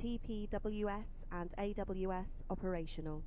TPWS and AWS operational.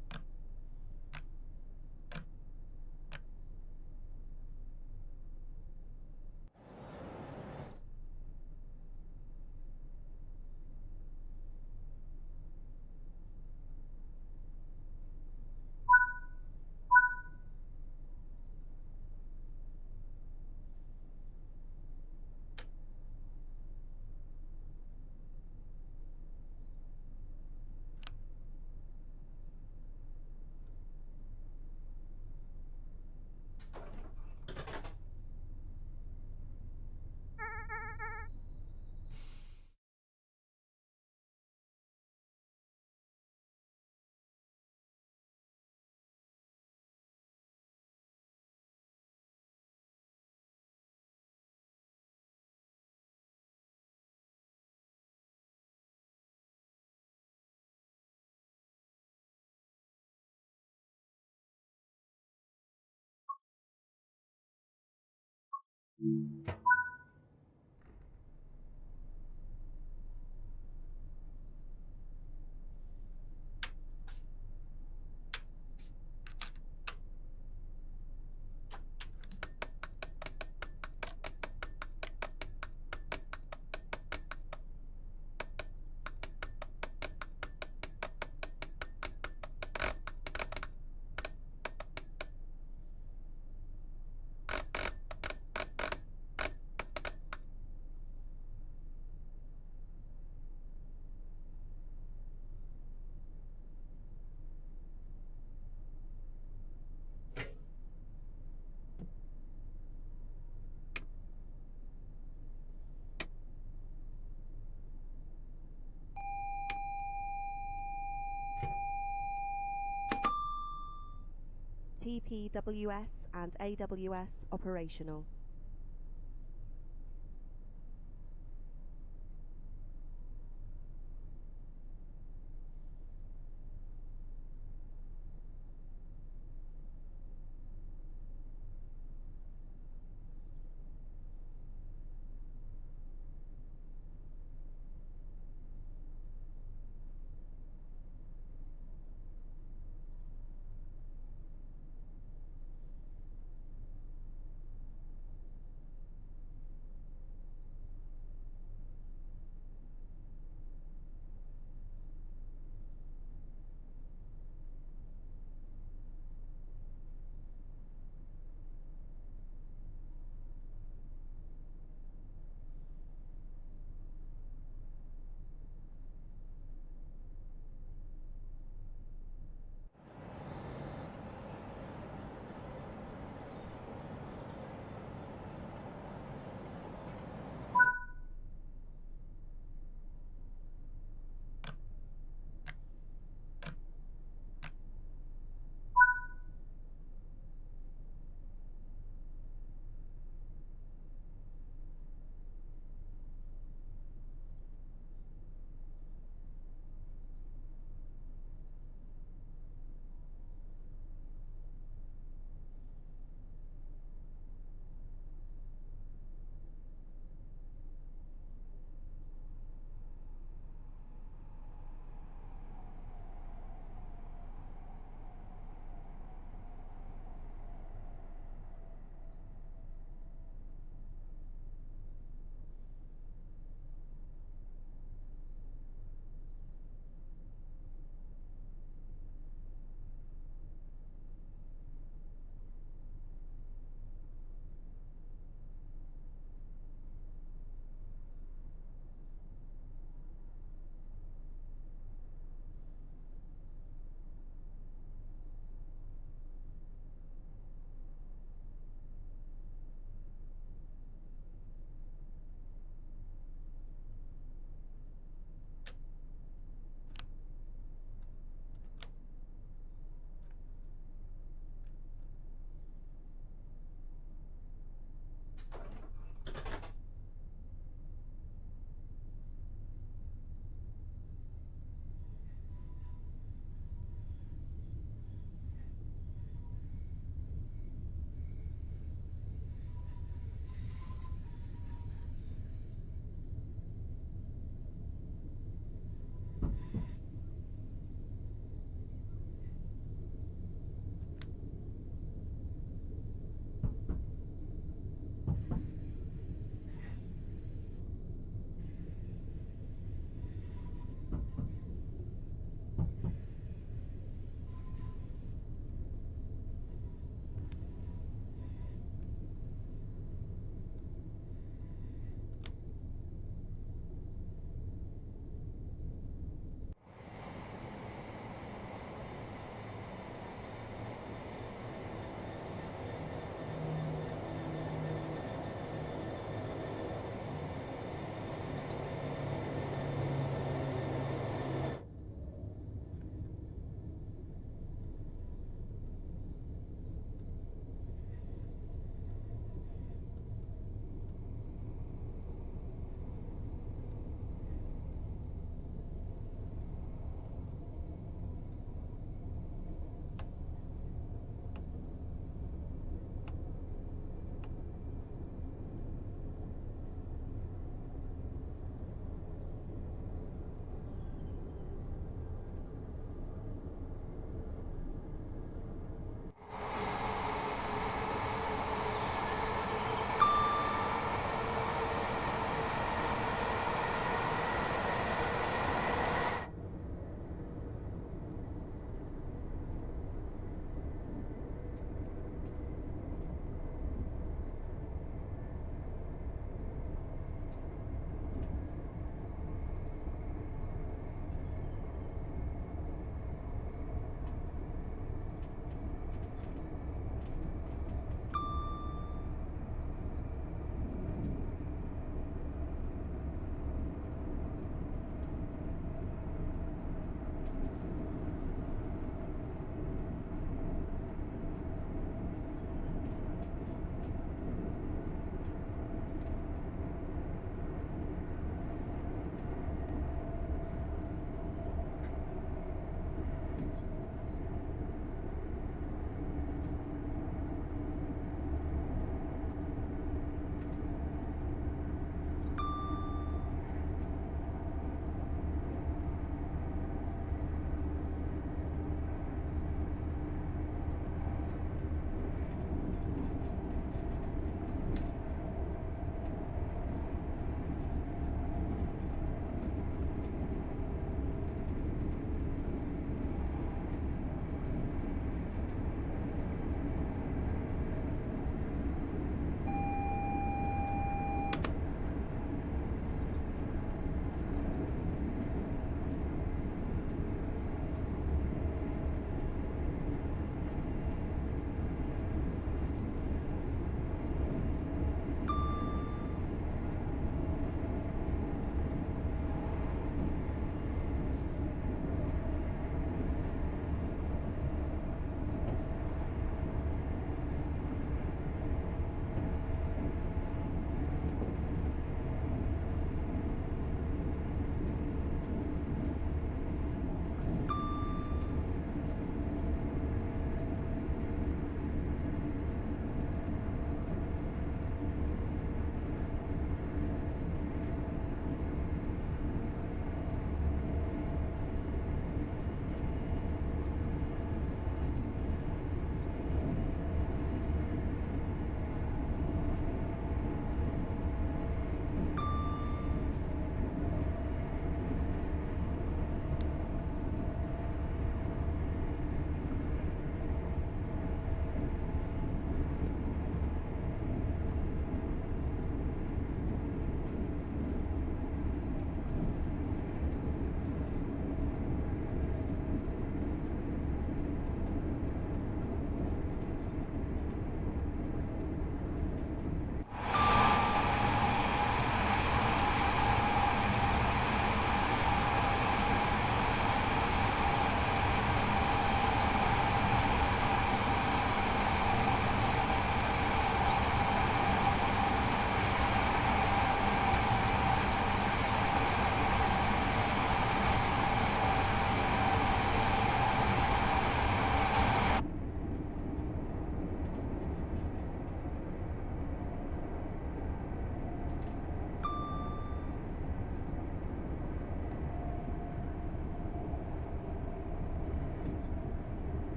CPWS and AWS operational.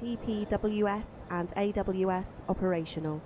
TPWS and AWS operational.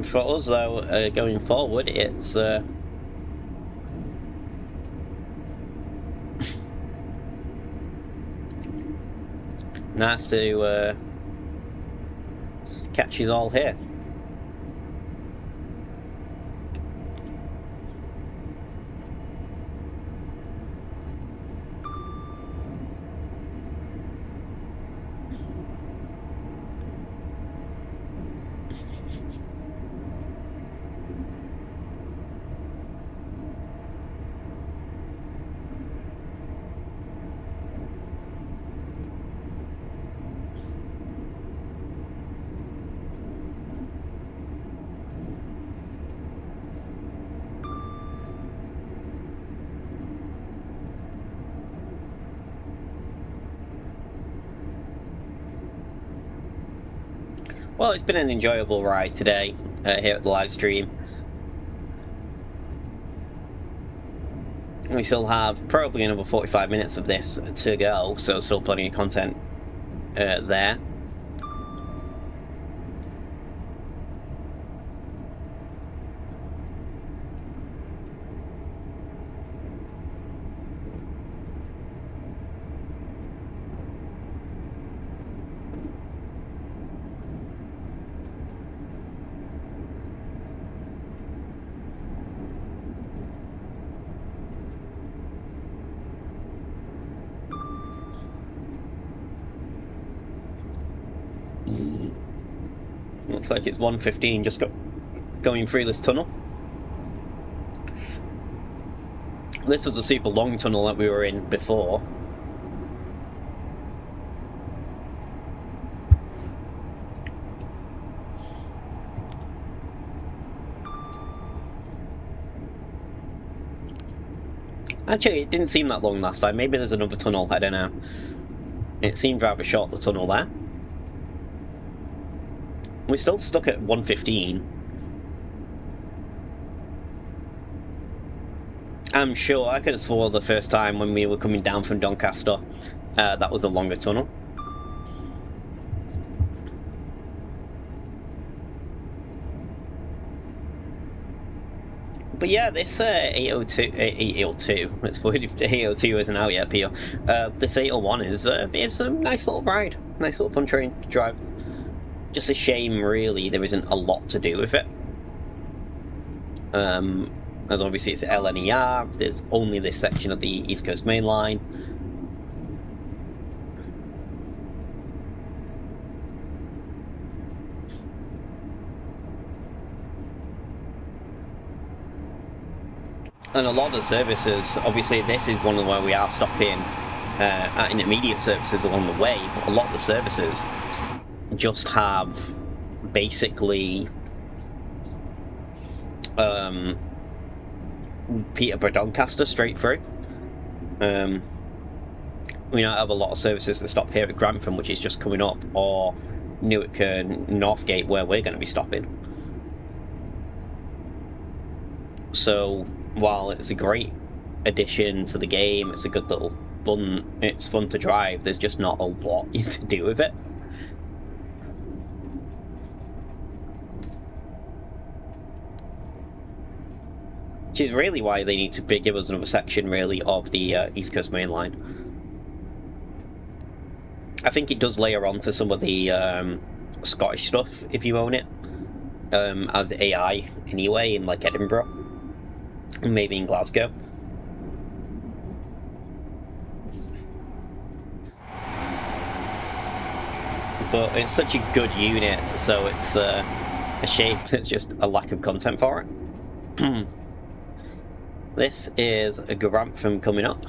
For us, though, going forward, it's nice to catch us all here. Well, it's been an enjoyable ride today here at the live stream. We still have probably another 45 minutes of this to go, so still plenty of content there. Looks like it's 1:15 just going through this tunnel. This was a super long tunnel that we were in before. Actually, it didn't seem that long last time. Maybe there's another tunnel, I don't know. It seemed rather short, the tunnel there. We're still stuck at 1:15. I'm sure I could have swore the first time when we were coming down from Doncaster, that was a longer tunnel. But yeah, this 802, it's funny if the 802 isn't out yet, Pio. This 801 is a nice little ride, nice little fun train to drive. Just a shame, really, there isn't a lot to do with it. As obviously it's LNER, there's only this section of the East Coast Main Line. And a lot of the services, obviously this is one of where we are stopping at intermediate services along the way, but a lot of the services just have basically Peterborough Doncaster straight through. We now have a lot of services that stop here at Grantham, which is just coming up, or Newark and Northgate, where we're going to be stopping. So while it's a great addition to the game, it's a good little fun, it's fun to drive, there's just not a lot to do with it. Which is really why they need to give us another section, really, of the East Coast Main Line. I think it does layer on to some of the Scottish stuff, if you own it, as AI, anyway, in, like, Edinburgh, and maybe in Glasgow. But it's such a good unit, so it's a shame there's just a lack of content for it. This is a Grantham coming up.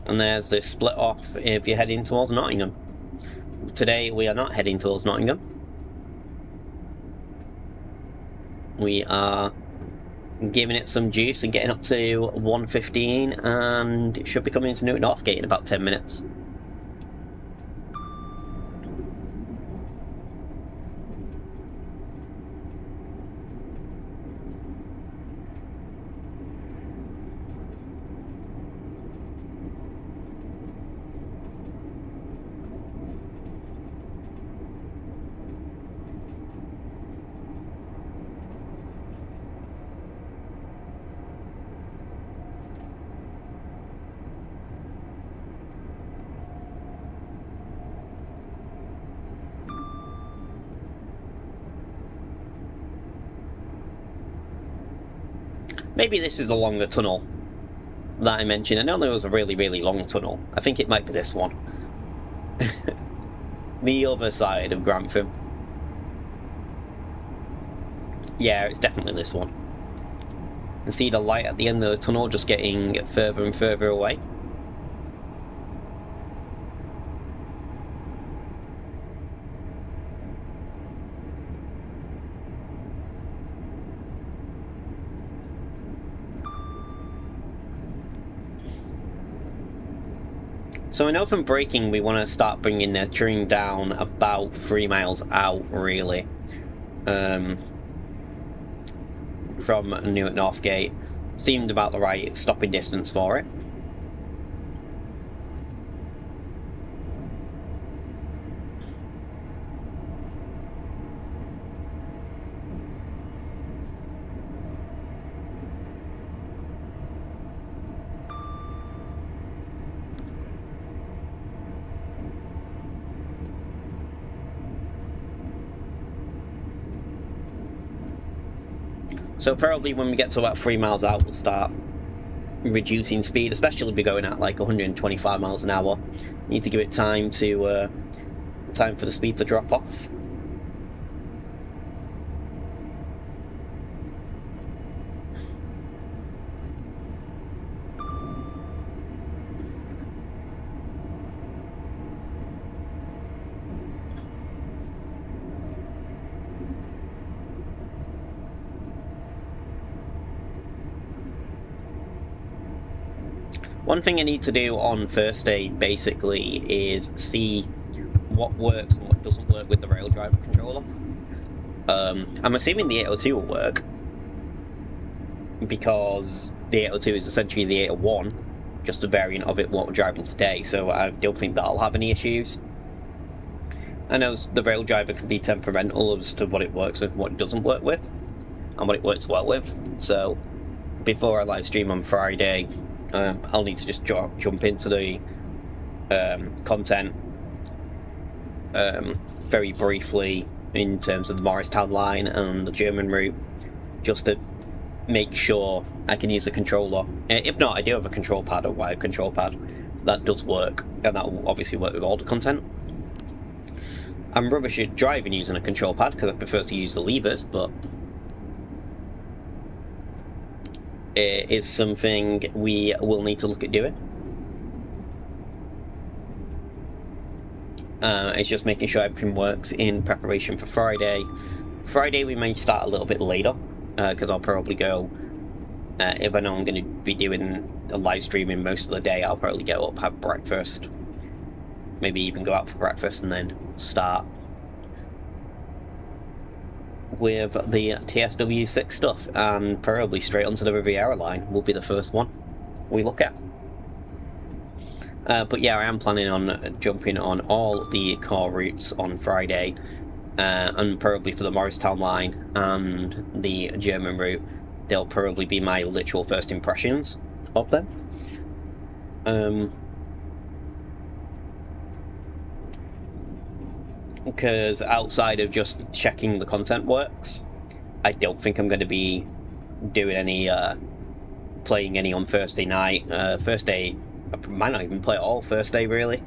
And there's this split off if you're heading towards Nottingham. Today we are not heading towards Nottingham. We are giving it some juice and getting up to 115, and it should be coming into Newton Northgate in about 10 minutes. Maybe this is a longer tunnel that I mentioned. I know there was a really, really long tunnel. I think it might be this one. The other side of Grantham. Yeah, it's definitely this one. You can see the light at the end of the tunnel just getting further and further away. So I know from braking we want to start bringing the train down about 3 miles out, really. From Newton Northgate. Seemed about the right stopping distance for it. So probably when we get to about 3 miles out, we'll start reducing speed, especially if we're going at like 125 miles an hour. Need to give it time to time for the speed to drop off. One thing I need to do on first day, basically, is see what works and what doesn't work with the rail driver controller. I'm assuming the 802 will work, because the 802 is essentially the 801, just a variant of it what we're driving today, so I don't think that'll have any issues. I know the rail driver can be temperamental as to what it works with and what it doesn't work with, and what it works well with, so before I live stream on Friday, I'll need to just jump into the content very briefly in terms of the Morristown line and the German route, just to make sure I can use the controller. If not, I do have a control pad, a wired control pad, that does work, and that will obviously work with all the content. I'm rubbish at driving using a control pad because I prefer to use the levers, but it is something we will need to look at doing. It's just making sure everything works in preparation for Friday. Friday we may start a little bit later, because I'll probably go, if I know I'm going to be doing a live streaming most of the day, I'll probably get up, have breakfast, maybe even go out for breakfast and then start with the TSW6 stuff, and probably straight onto the Riviera line will be the first one we look at. But yeah, I am planning on jumping on all the core routes on Friday, and probably for the Morristown line and the German route, they'll probably be my literal first impressions of them. Because outside of just checking the content works, I don't think I'm going to be doing any playing any on Thursday night. First day, I might not even play at all first day, really,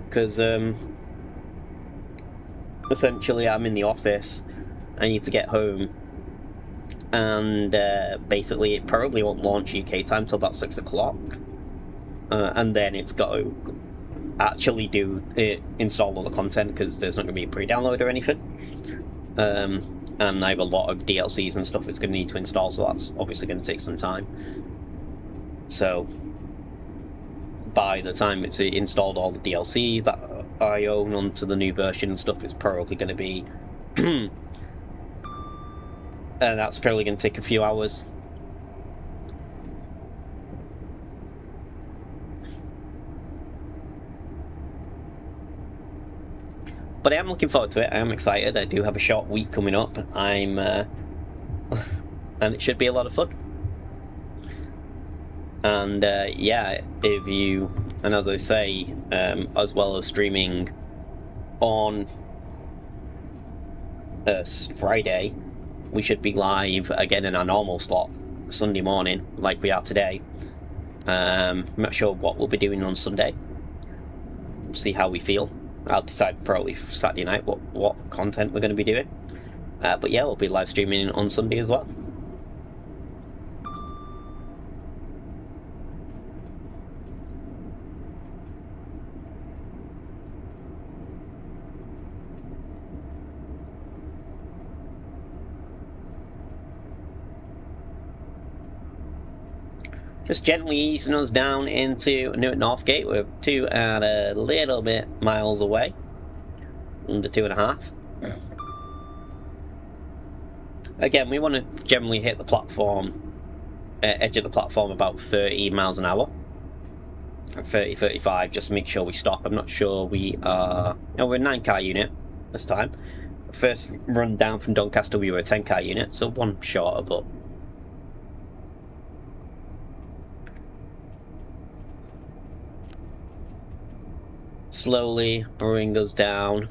because essentially I'm in the office, I need to get home, and basically it probably won't launch UK time till about 6 o'clock, and then it's got to actually install all the content, because there's not going to be a pre-download or anything, and and I have a lot of DLCs and stuff it's going to need to install, so that's obviously going to take some time. So by the time it's installed all the DLC that I own onto the new version and stuff, it's probably going to be and that's probably going to take a few hours. But I am looking forward to it. I am excited. I do have a short week coming up. I'm and it should be a lot of fun. And yeah, if you, and as I say, as well as streaming on Friday, we should be live again in our normal slot Sunday morning, like we are today. I'm not sure what we'll be doing on Sunday. See how we feel. I'll decide probably Saturday night what content we're going to be doing. But yeah, we'll be live streaming on Sunday as well. Just gently easing us down into Newark Northgate. We're 2 and a little bit miles away. Under 2.5. Again, we want to generally hit the platform, edge of the platform about 30 miles an hour. 30, 35, just to make sure we stop. I'm not sure we are... No, we're a 9-car unit this time. First run down from Doncaster, we were a 10-car unit, so one shorter, but... slowly bring us down.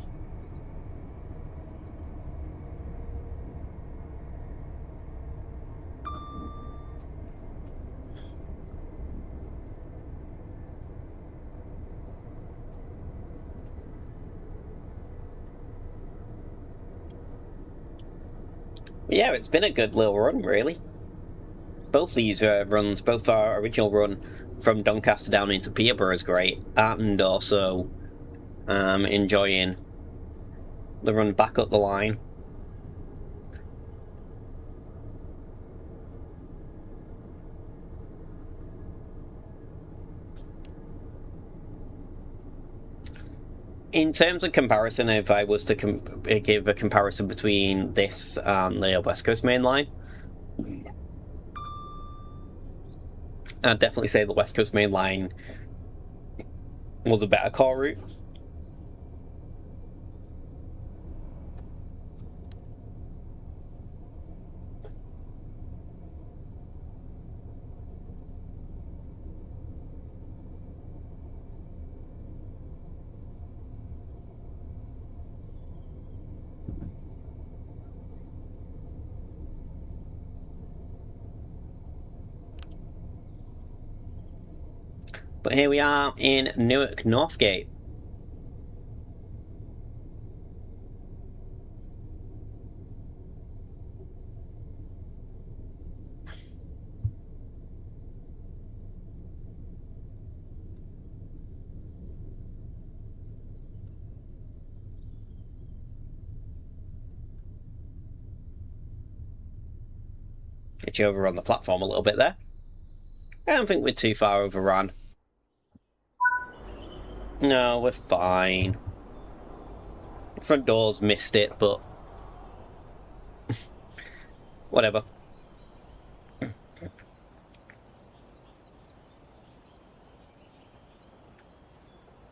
Yeah, it's been a good little run, really. Both these runs, both our original run from Doncaster down into Peterborough is great, and also enjoying the run back up the line. In terms of comparison, if I was to give a comparison between this and the West Coast Main Line, I'd definitely say the West Coast Main Line was a better car route. But here we are in Newark Northgate. Did you overrun the platform a little bit there? I don't think we're too far overrun. No, we're fine. Front doors missed it, but... whatever.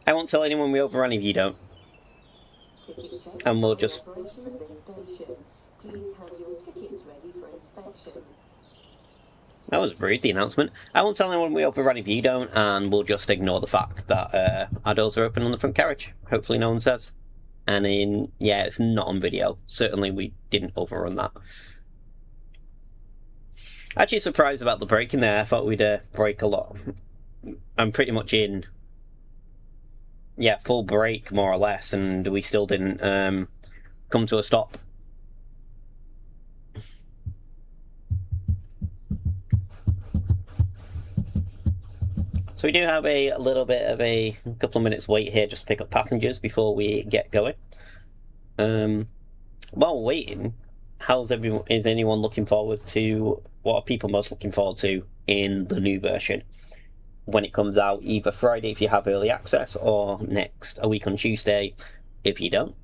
I won't tell anyone we overrun if you don't. And we'll just... That was rude, the announcement. I won't tell anyone we overrun if you don't, and we'll just ignore the fact that our doors are open on the front carriage. Hopefully no one says. And yeah, it's not on video. Certainly we didn't overrun that. Actually surprised about the braking there. I thought we'd brake a lot. I'm pretty much in... yeah, full brake, more or less, and we still didn't come to a stop. So we do have a little bit of a couple of minutes wait here just to pick up passengers before we get going. While waiting, is anyone looking forward to, what are people most looking forward to in the new version when it comes out, either Friday if you have early access, or a week on Tuesday if you don't?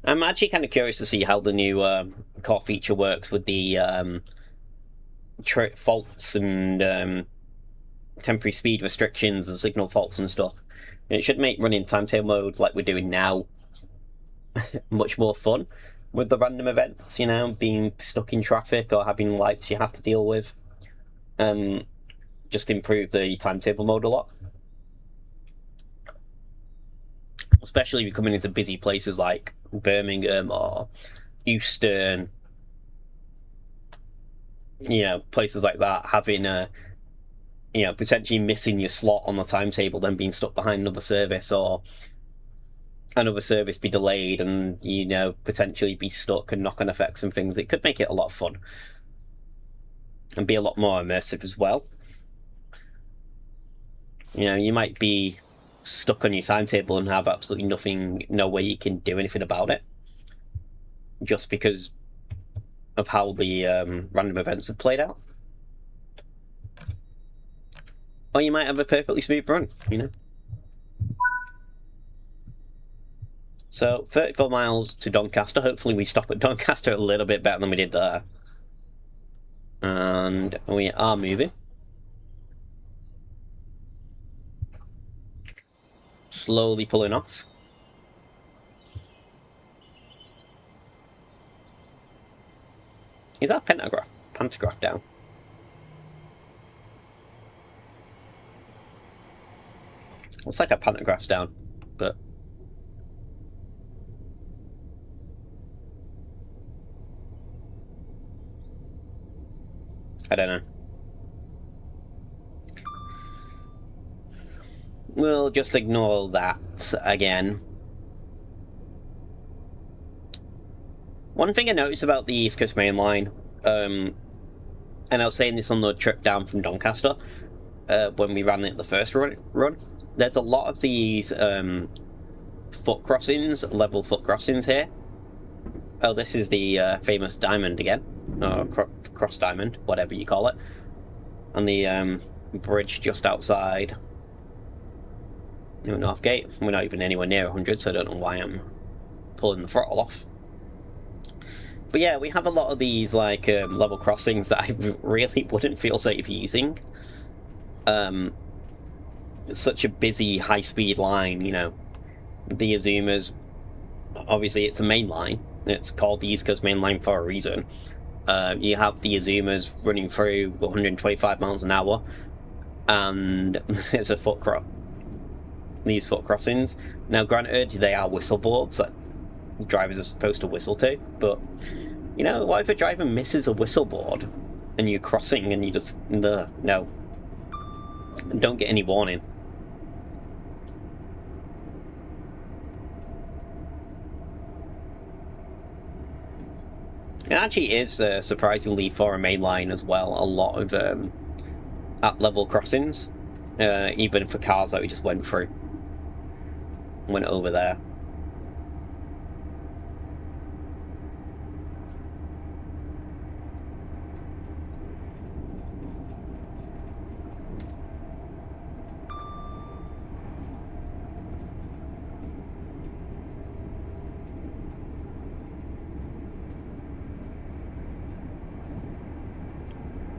I'm actually kind of curious to see how the new core feature works with the faults and temporary speed restrictions and signal faults and stuff. It should make running timetable mode like we're doing now much more fun with the random events, you know, being stuck in traffic or having lights you have to deal with. Just improve the timetable mode a lot. Especially if you're coming into busy places like Birmingham or Euston, you know, places like that, having potentially missing your slot on the timetable, then being stuck behind another service, or another service be delayed and, you know, potentially be stuck and knock-on effects and things. It could make it a lot of fun and be a lot more immersive as well. You know, you might be stuck on your timetable and have absolutely no way you can do anything about it, just because of how the random events have played out. Or you might have a perfectly smooth run, you know. So 34 miles to Doncaster. Hopefully we stop at Doncaster a little bit better than we did there. And we are moving. Slowly pulling off. Is that pantograph down? Looks like a pantograph's down, but I don't know. We'll just ignore that again. One thing I noticed about the East Coast Main Line, and I was saying this on the trip down from Doncaster, when we ran it the first run, there's a lot of these foot crossings, level foot crossings here. Oh, this is the famous diamond again, or cross diamond, whatever you call it, on the bridge just outside New Northgate. We're not even anywhere near 100, so I don't know why I'm pulling the throttle off. But yeah, we have a lot of these like level crossings that I really wouldn't feel safe using. It's such a busy, high-speed line, you know. The Azumas, obviously it's a main line. It's called the East Coast Main Line for a reason. You have the Azumas running through 125 miles an hour, and there's a these foot crossings. Now, granted, they are whistle boards that drivers are supposed to whistle to, but, you know, what if a driver misses a whistle board and you're crossing and you just, no, don't get any warning. It actually is, surprisingly, for a main line as well, a lot of at-level crossings, even for cars that we just went through. Went over there.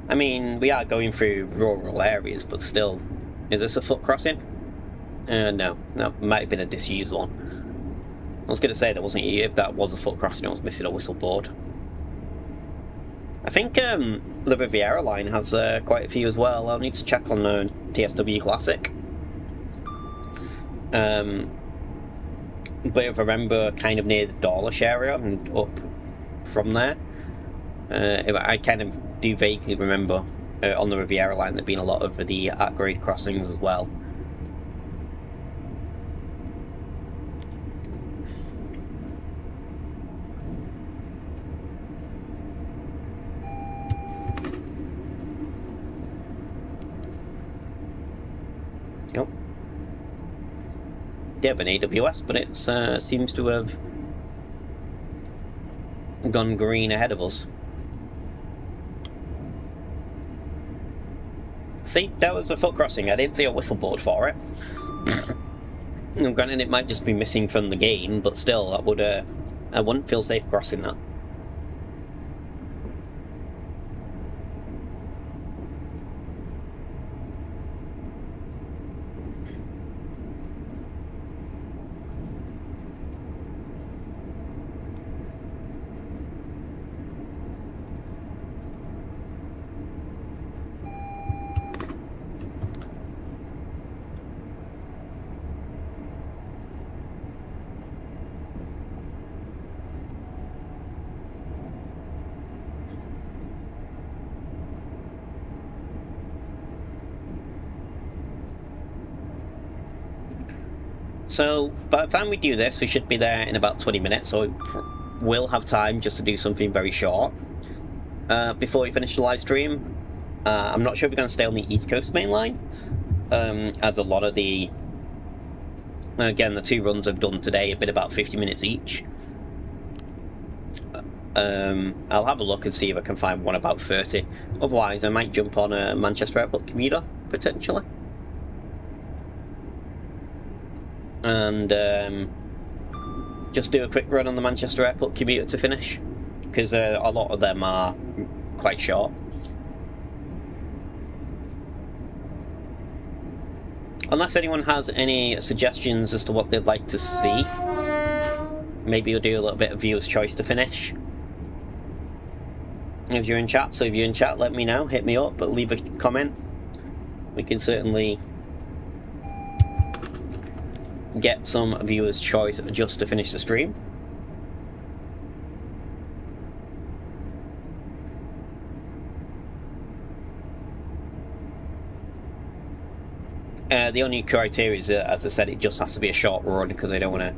I mean, we are going through rural areas, but still. Is this a foot crossing? No, it might have been a disused one. I was going to say that wasn't it. If that was a foot crossing, it was missing a whistle board. I think the Riviera line has quite a few as well. I'll need to check on the TSW Classic. But if I remember, kind of near the Dawlish area and up from there, I kind of do vaguely remember on the Riviera line there being a lot of the at-grade crossings as well. have an AWS, but it seems to have gone green ahead of us. See, that was a foot crossing. I didn't see a whistle board for it. Granted, it might just be missing from the game, but still, that would I wouldn't feel safe crossing that. So, by the time we do this, we should be there in about 20 minutes, so we'll have time just to do something very short before we finish the live stream. I'm not sure if we're going to stay on the East Coast main line, as a lot of the... Again, the 2 runs I've done today have been about 50 minutes each. I'll have a look and see if I can find one about 30. Otherwise, I might jump on a Manchester Airport commuter, potentially. And just do a quick run on the Manchester Airport commuter to finish, because a lot of them are quite short. Unless anyone has any suggestions as to what they'd like to see, maybe we'll do a little bit of viewer's choice to finish. If you're in chat, so if you're in chat, let me know, hit me up, but leave a comment. We can certainly get some viewers' choice just to finish the stream. The only criteria is, as I said, it just has to be a short run, because I don't want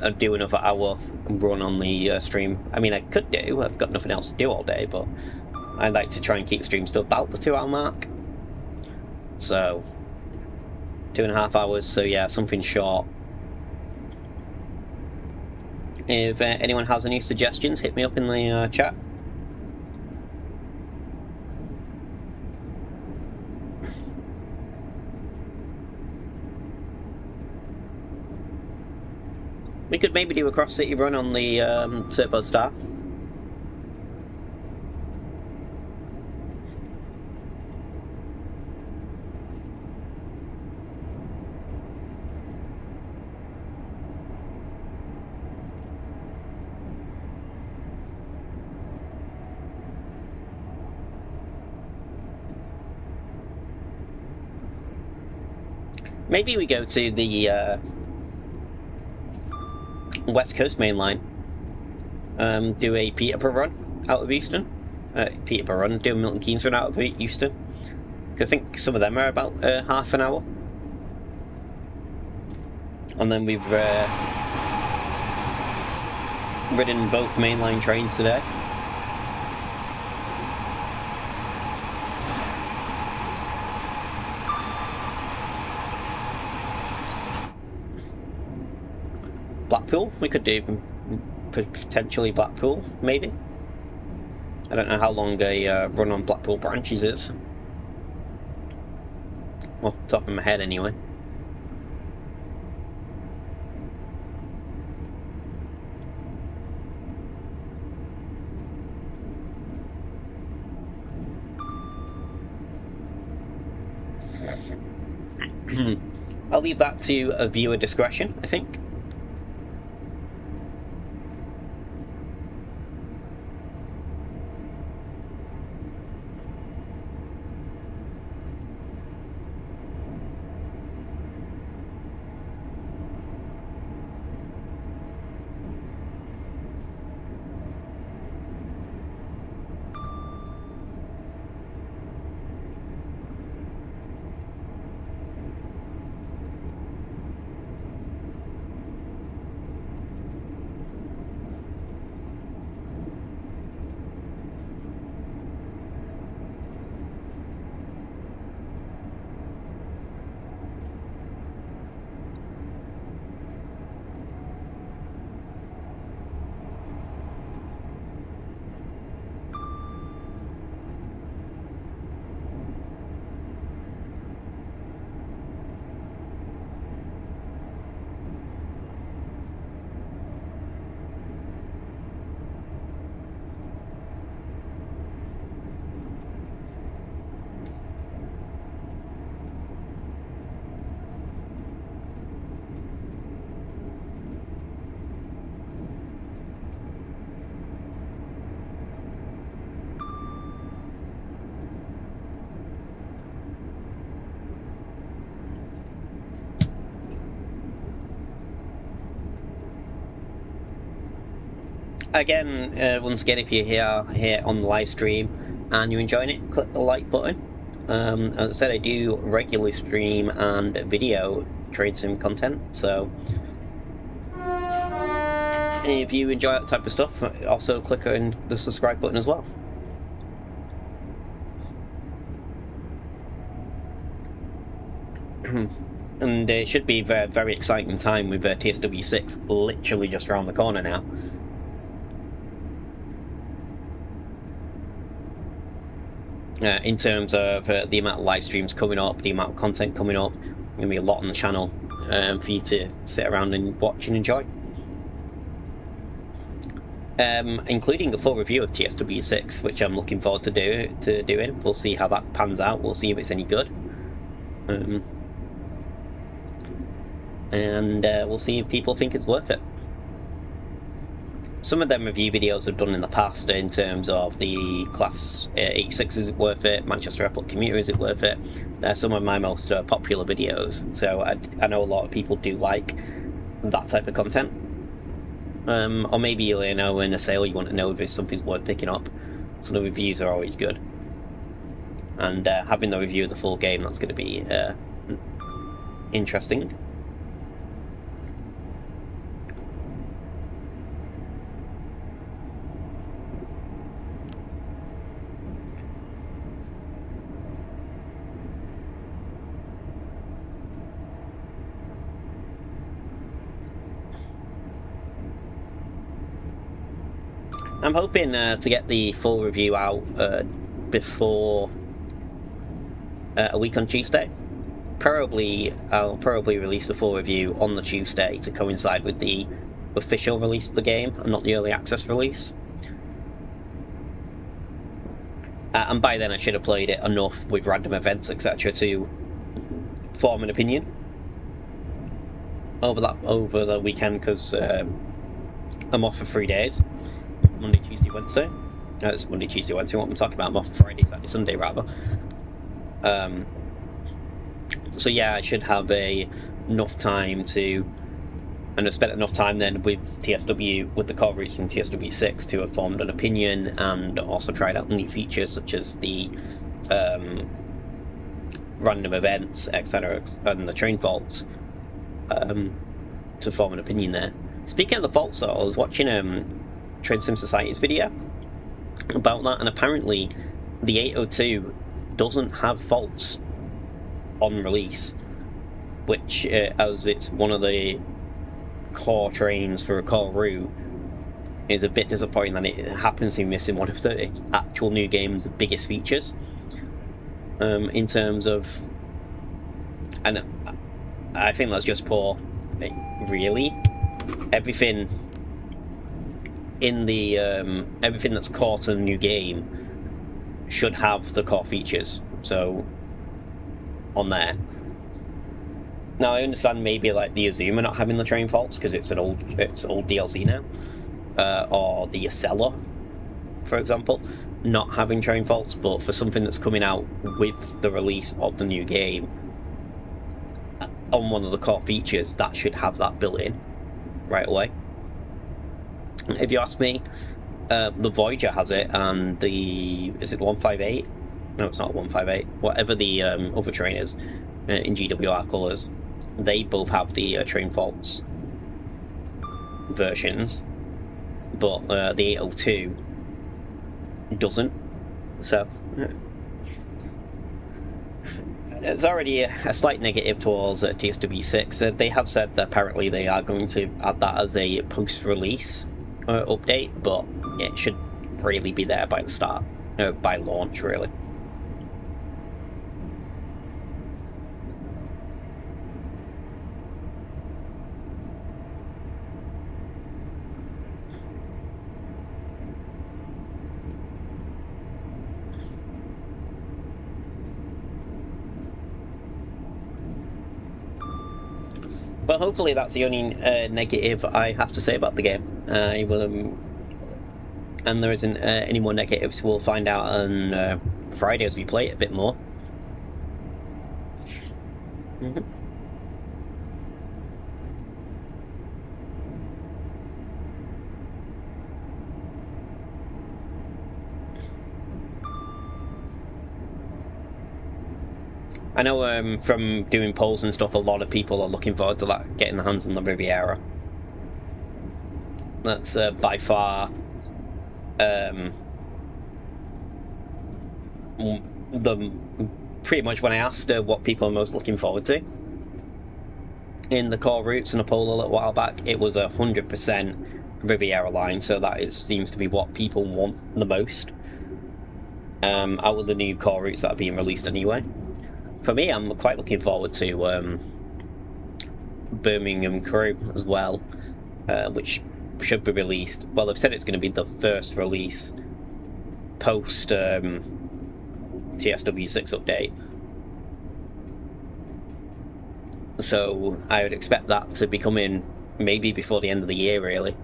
to do another hour run on the stream. I mean, I could do, I've got nothing else to do all day, but I'd like to try and keep streams to about the 2 hour mark. So 2.5 hours, so yeah, something short. If anyone has any suggestions, hit me up in the chat. We could maybe do a cross-city run on the Turbo Star. Maybe we go to the West Coast main line, do a Peterborough run out of Euston, Peterborough run, do a Milton Keynes run out of Euston. I think some of them are about half an hour. And then we've ridden both mainline trains today. Blackpool, we could do potentially Blackpool, maybe. I don't know how long a run on Blackpool branches is. Off the top of my head, anyway. I'll leave that to a viewer discretion, I think. again, once again, if you're here on the live stream and you're enjoying it, click the like button. As I said, I do regularly stream and video train sim content, so if you enjoy that type of stuff, also click on the subscribe button as well. And it should be a very, very exciting time with TSW 6 literally just around the corner now. In terms of the amount of live streams coming up, the amount of content coming up, there's going to be a lot on the channel for you to sit around and watch and enjoy. Including a full review of TSW 6, which I'm looking forward to doing. We'll see how that pans out. We'll see if it's any good. And we'll see if people think it's worth it. Some of them review videos I've done in the past in terms of the Class 86, is it worth it? Manchester Airport Commuter, is it worth it? They're some of my most popular videos, so I know a lot of people do like that type of content. Or maybe you know in a sale you want to know if something's worth picking up, so the reviews are always good. And having the review of the full game, that's going to be interesting. I'm hoping to get the full review out before a week on Tuesday. I'll probably release the full review on the Tuesday to coincide with the official release of the game and not the early access release. And by then I should have played it enough with random events, etc., to form an opinion over the weekend, because I'm off for 3 days. Monday, Tuesday, Wednesday. No, it's Monday, Tuesday, Wednesday. What I'm talking about, I'm off Friday, Saturday, Sunday, rather. So yeah, I should have enough time to, and I've spent enough time then with TSW, with the core routes in TSW 6 to have formed an opinion, and also tried out new features such as the random events, etc., and the train faults, to form an opinion there. Speaking of the faults, though, I was watching Train Sim Society's video about that, and apparently the 802 doesn't have faults on release, which as it's one of the core trains for a core route, is a bit disappointing that it happens to be missing one of the actual new game's biggest features, in terms of, and I think that's just poor. Really, everything in the everything that's core to the new game should have the core features, so on there. Now I understand maybe like the Azuma not having the train faults because it's old DLC now, or the Acela, for example, not having train faults, but for something that's coming out with the release of the new game, on one of the core features, that should have that built in right away. If you ask me, the Voyager has it, and is it 158? No, it's not 158. Whatever the other train is in GWR colours, they both have the train faults versions, but the 802 doesn't. So it's already a slight negative towards TSW 6. They have said that apparently they are going to add that as a post-release update, but it should really be there by the start, by launch, really. But hopefully that's the only negative I have to say about the game. I will, and there isn't any more negatives. We'll find out on Friday as we play it a bit more. I know from doing polls and stuff, a lot of people are looking forward to that, getting their hands on the Riviera. That's by far pretty much when I asked what people are most looking forward to in the core routes in a poll a little while back, it was 100% Riviera line, so that seems to be what people want the most out of the new core routes that are being released anyway. For me, I'm quite looking forward to Birmingham Crew as well, which should be released. Well, they've said it's going to be the first release post TSW6 update, so I would expect that to be coming maybe before the end of the year, really.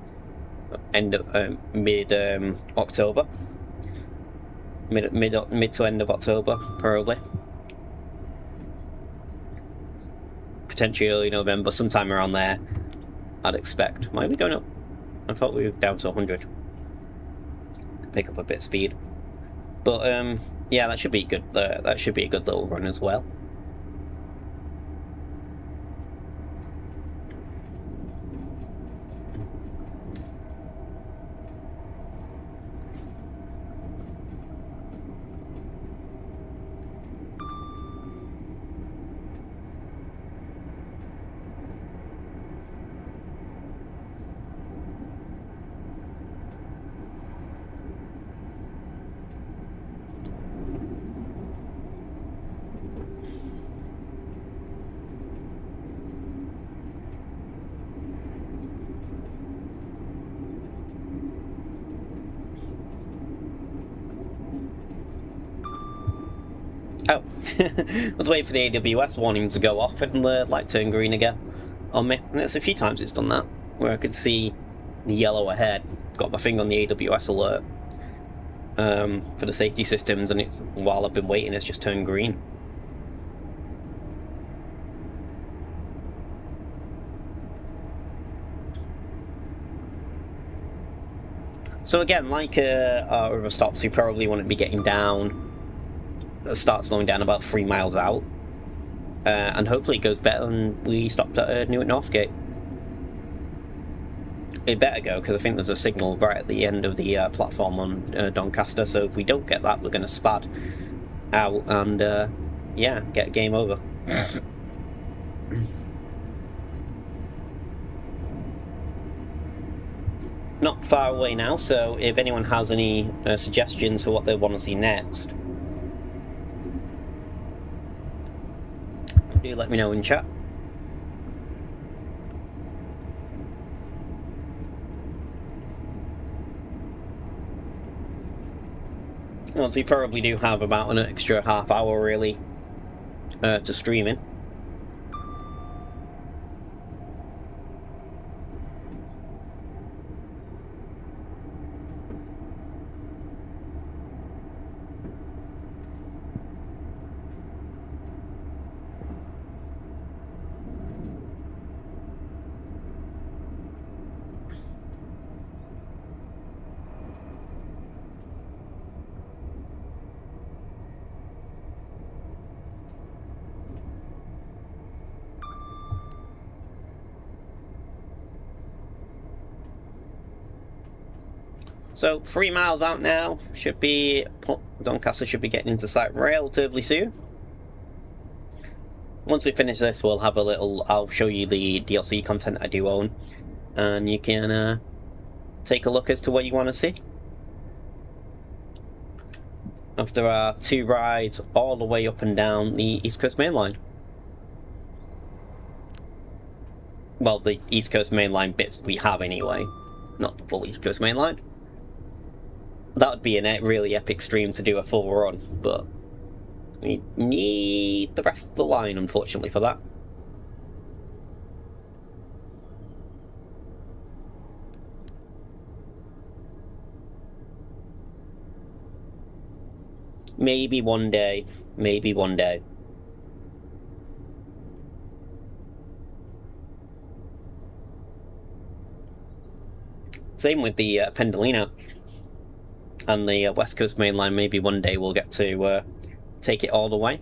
Mid October, mid to end of October, probably. Potentially early November, sometime around there, I'd expect. Might be going up. I thought we were down to 100. Pick up a bit of speed, but yeah, that should be good. That should be a good little run as well. Oh, I was waiting for the AWS warning to go off and the light turn green again on me. And it's a few times it's done that, where I could see the yellow ahead. Got my finger on the AWS alert for the safety systems, and it's while I've been waiting, it's just turned green. So again, like our other stops, we probably want to be getting down. Start slowing down about 3 miles out, and hopefully it goes better than we stopped at Newark Northgate. It better go, because I think there's a signal right at the end of the platform on Doncaster, so if we don't get that, we're going to spad out and yeah, get game over. Not far away now, so if anyone has any suggestions for what they want to see next, do let me know in chat. Well, so we probably do have about an extra half hour really to stream in. So 3 miles out now, should be Doncaster should be getting into sight relatively soon. Once we finish this, we'll have a little. I'll show you the DLC content I do own, and you can take a look as to what you want to see. After our 2 rides all the way up and down the East Coast Main Line. Well, the East Coast Main Line bits we have anyway, not the full East Coast Main Line. That would be a really epic stream to do a full run, but we need the rest of the line, unfortunately, for that. Maybe one day, maybe one day. Same with the Pendolino and the West Coast Main Line. Maybe one day we'll get to take it all the way.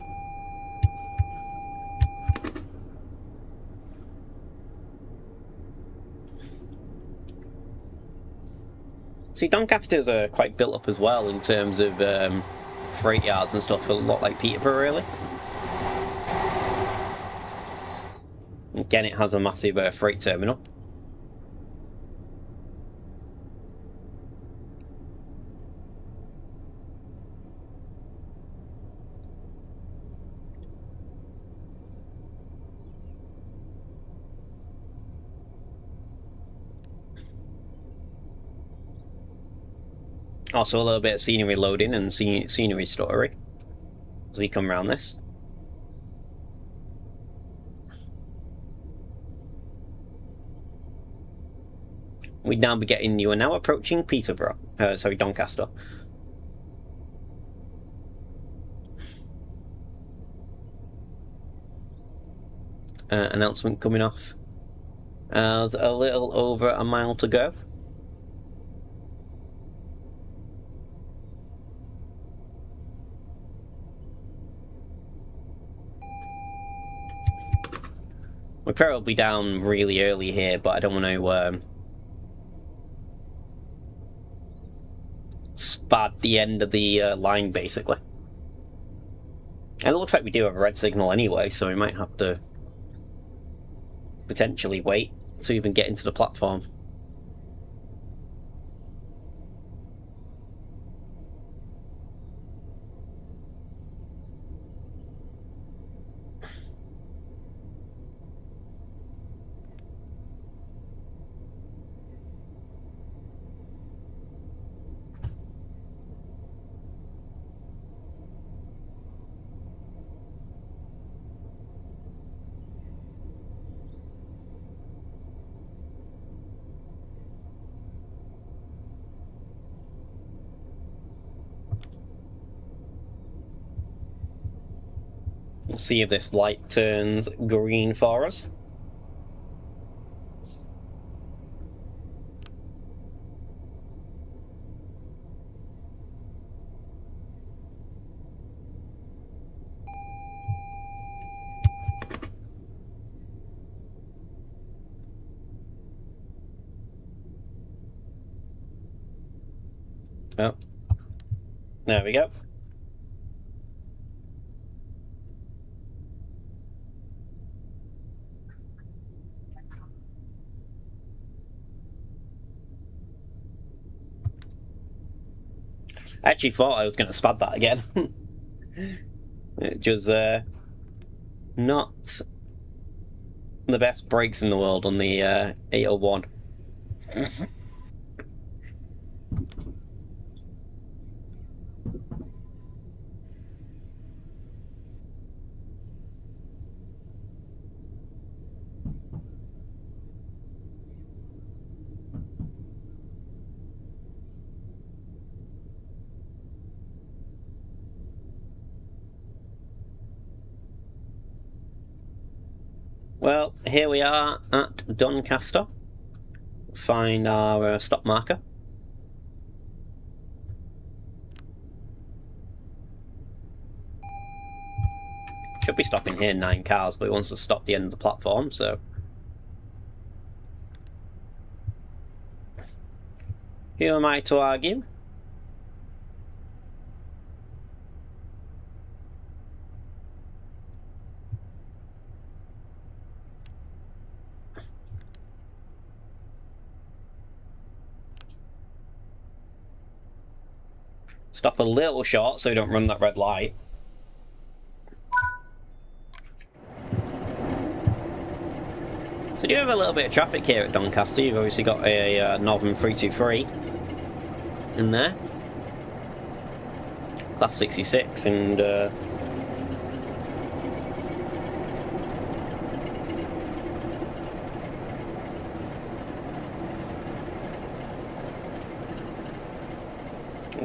See, Doncaster's are quite built up as well in terms of freight yards and stuff, a lot like Peterborough, really. Again, it has a massive freight terminal. Also a little bit of scenery loading and scenery story as we come around this. We'd now be getting, you are now approaching Peterborough, sorry, Doncaster. Announcement coming off. There's a little over a mile to go. We're probably down really early here, but I don't want to spad the end of the line, basically. And it looks like we do have a red signal anyway, so we might have to potentially wait to even get into the platform. We'll see if this light turns green for us. Oh, there we go. I actually thought I was going to spad that again. It was not the best brakes in the world on the 801. Well, here we are at Doncaster. Find our stop marker. Should be stopping here 9 cars, but it wants to stop the end of the platform, so... Who am I to argue? Stop a little short so we don't run that red light. So do you have a little bit of traffic here at Doncaster? You've obviously got a Northern 323 in there. Class 66 and...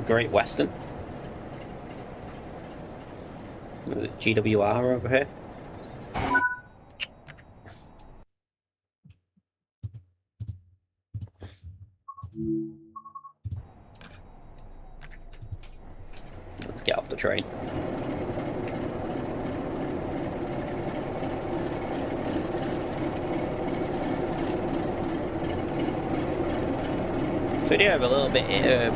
Great Western. GWR over here. Let's get off the train. we do have a little bit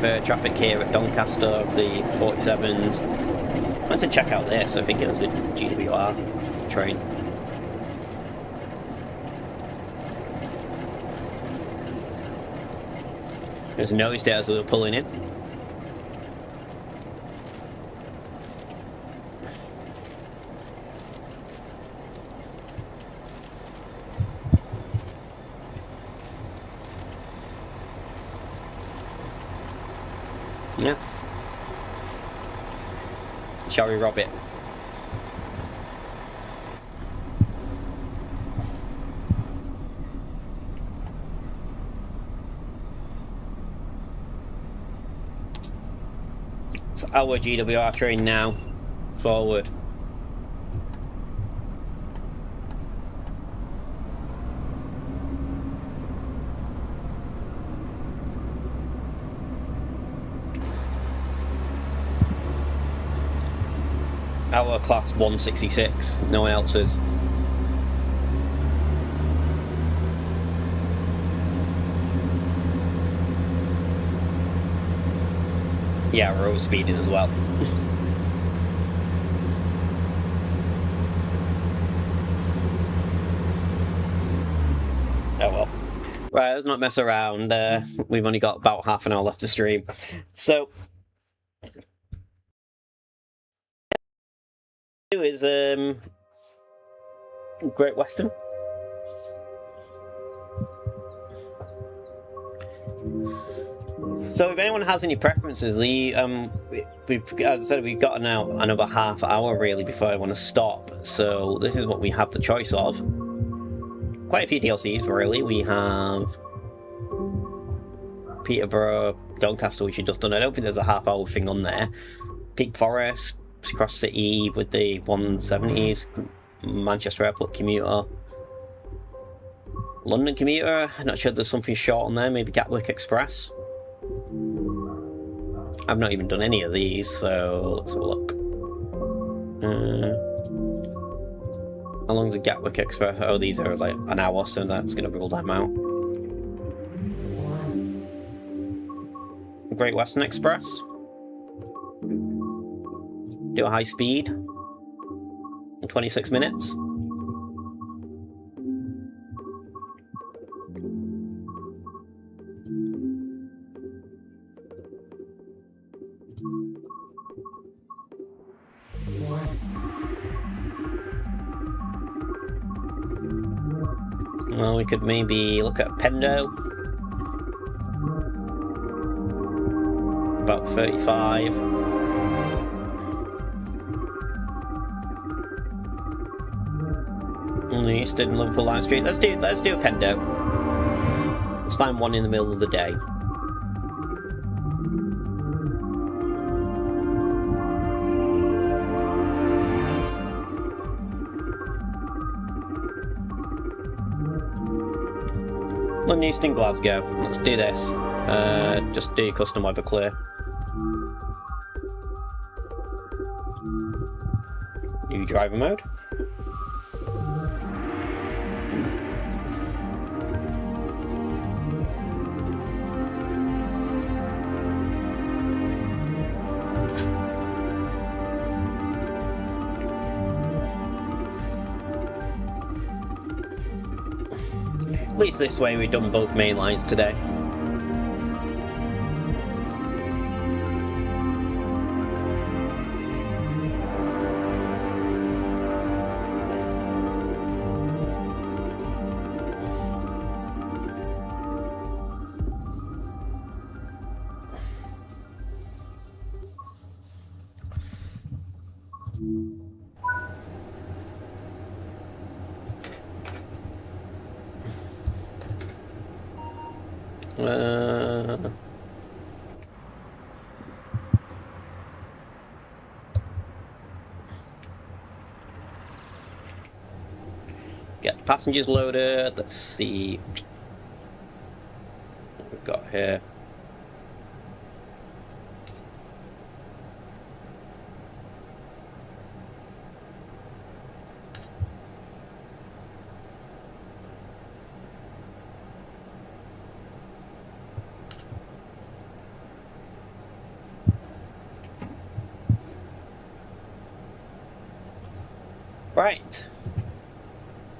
of traffic here at Doncaster of the 47s. I went to check out this, I think it was a GWR train. There's noticed it as we were pulling in. Yeah. Shall we rob it? It's our GWR train now. Forward. Our class 166, no one else's. Yeah, we're over speeding as well. Oh well. Right, let's not mess around. We've only got about half an hour left to stream. So is Great Western. So if anyone has any preferences, as I said, we've got now another half hour really before I want to stop. So this is what we have the choice of. Quite a few DLCs really. We have Peterborough, Doncaster, which you've just done. I don't think there's a half hour thing on there. Peak Forest, Cross City with the 170s, Manchester Airport commuter, London commuter. I'm not sure if there's something short on there. Maybe Gatwick Express. I've not even done any of these, so let's have a look. How long's the Gatwick Express? Oh, these are like an hour, so that's going to rule them out. Great Western Express. Do a high speed in 26 minutes. Well, we could maybe look at Pendo. About 35. On the Eastern Liverpool Line Street. Let's do a Pendo. Let's find one in the middle of the day. London Euston Glasgow. Let's do this. Just do custom weather clear. New driver mode. At least this way we've done both main lines today. Get passengers loaded. Let's see what we've got here. Right.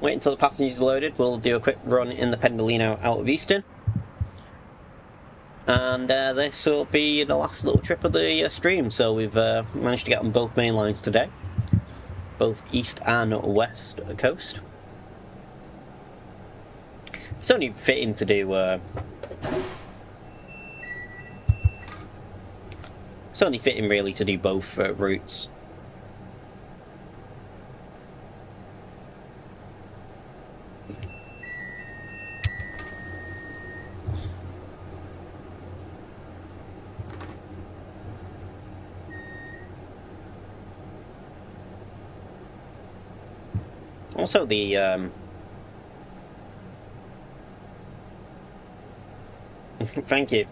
Wait until the passengers are loaded. We'll do a quick run in the Pendolino out of Euston. And this will be the last little trip of the stream. So we've managed to get on both main lines today. Both east and west coast. It's only fitting to do... it's only fitting really to do both routes. Also the thank you.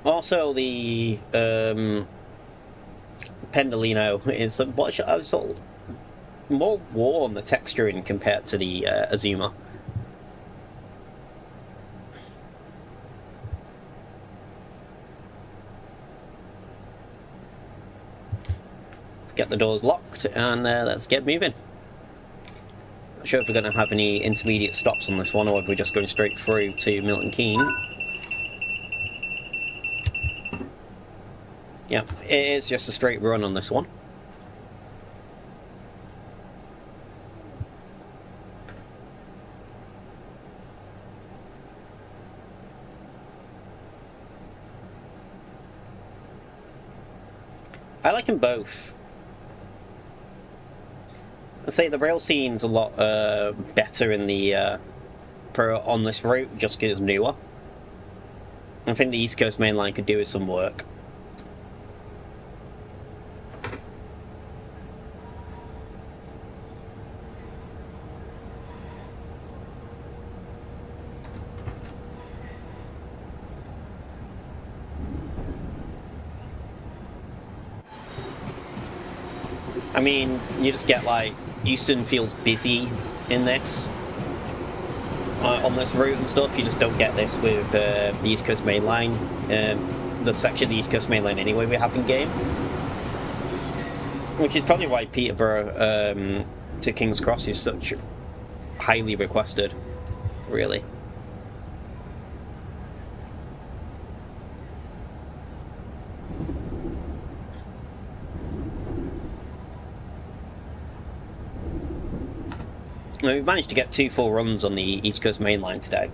Also the Pendolino is sort of more worn, the texturing compared to the Azuma. Get the doors locked and let's get moving. Not sure if we're going to have any intermediate stops on this one or if we're just going straight through to Milton Keynes. Yeah, it is just a straight run on this one. I like them both. I'd say the rail scene's a lot better in the on this route just because it's newer. I think the East Coast Main Line could do with some work. I mean, you just get like, Euston feels busy in this. On this route and stuff, you just don't get this with the East Coast Main Line. The section of the East Coast Main Line anyway we have in game. Which is probably why Peterborough to King's Cross is such highly requested, really. We've managed to get 2 full runs on the East Coast Main Line today.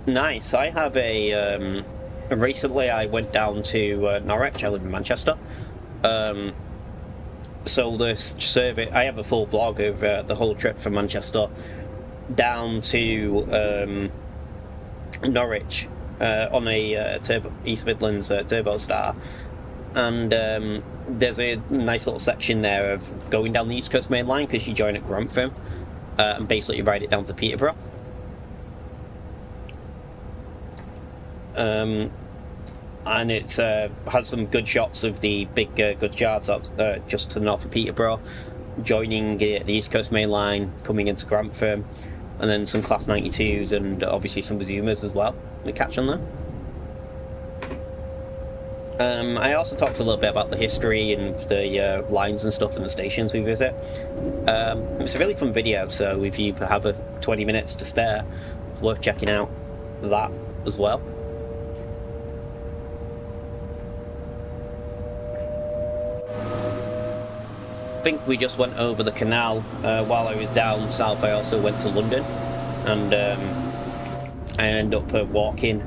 Nice. I have a recently I went down to Norwich. I live in Manchester. So the survey, I have a full vlog of the whole trip from Manchester down to Norwich on a East Midlands Turbo Star, and there's a nice little section there of going down the East Coast Main Line because you join at Grantham and basically you ride it down to Peterborough. And it has some good shots of the big goods yards up just to the north of Peterborough, joining the East Coast Main Line, coming into Grantham, and then some Class 92s and obviously some Azumas as well. We catch on there. I also talked a little bit about the history and the lines and stuff and the stations we visit. It's a really fun video, so if you have 20 minutes to spare, it's worth checking out that as well. I think we just went over the canal while I was down south. I also went to London, and I ended up walking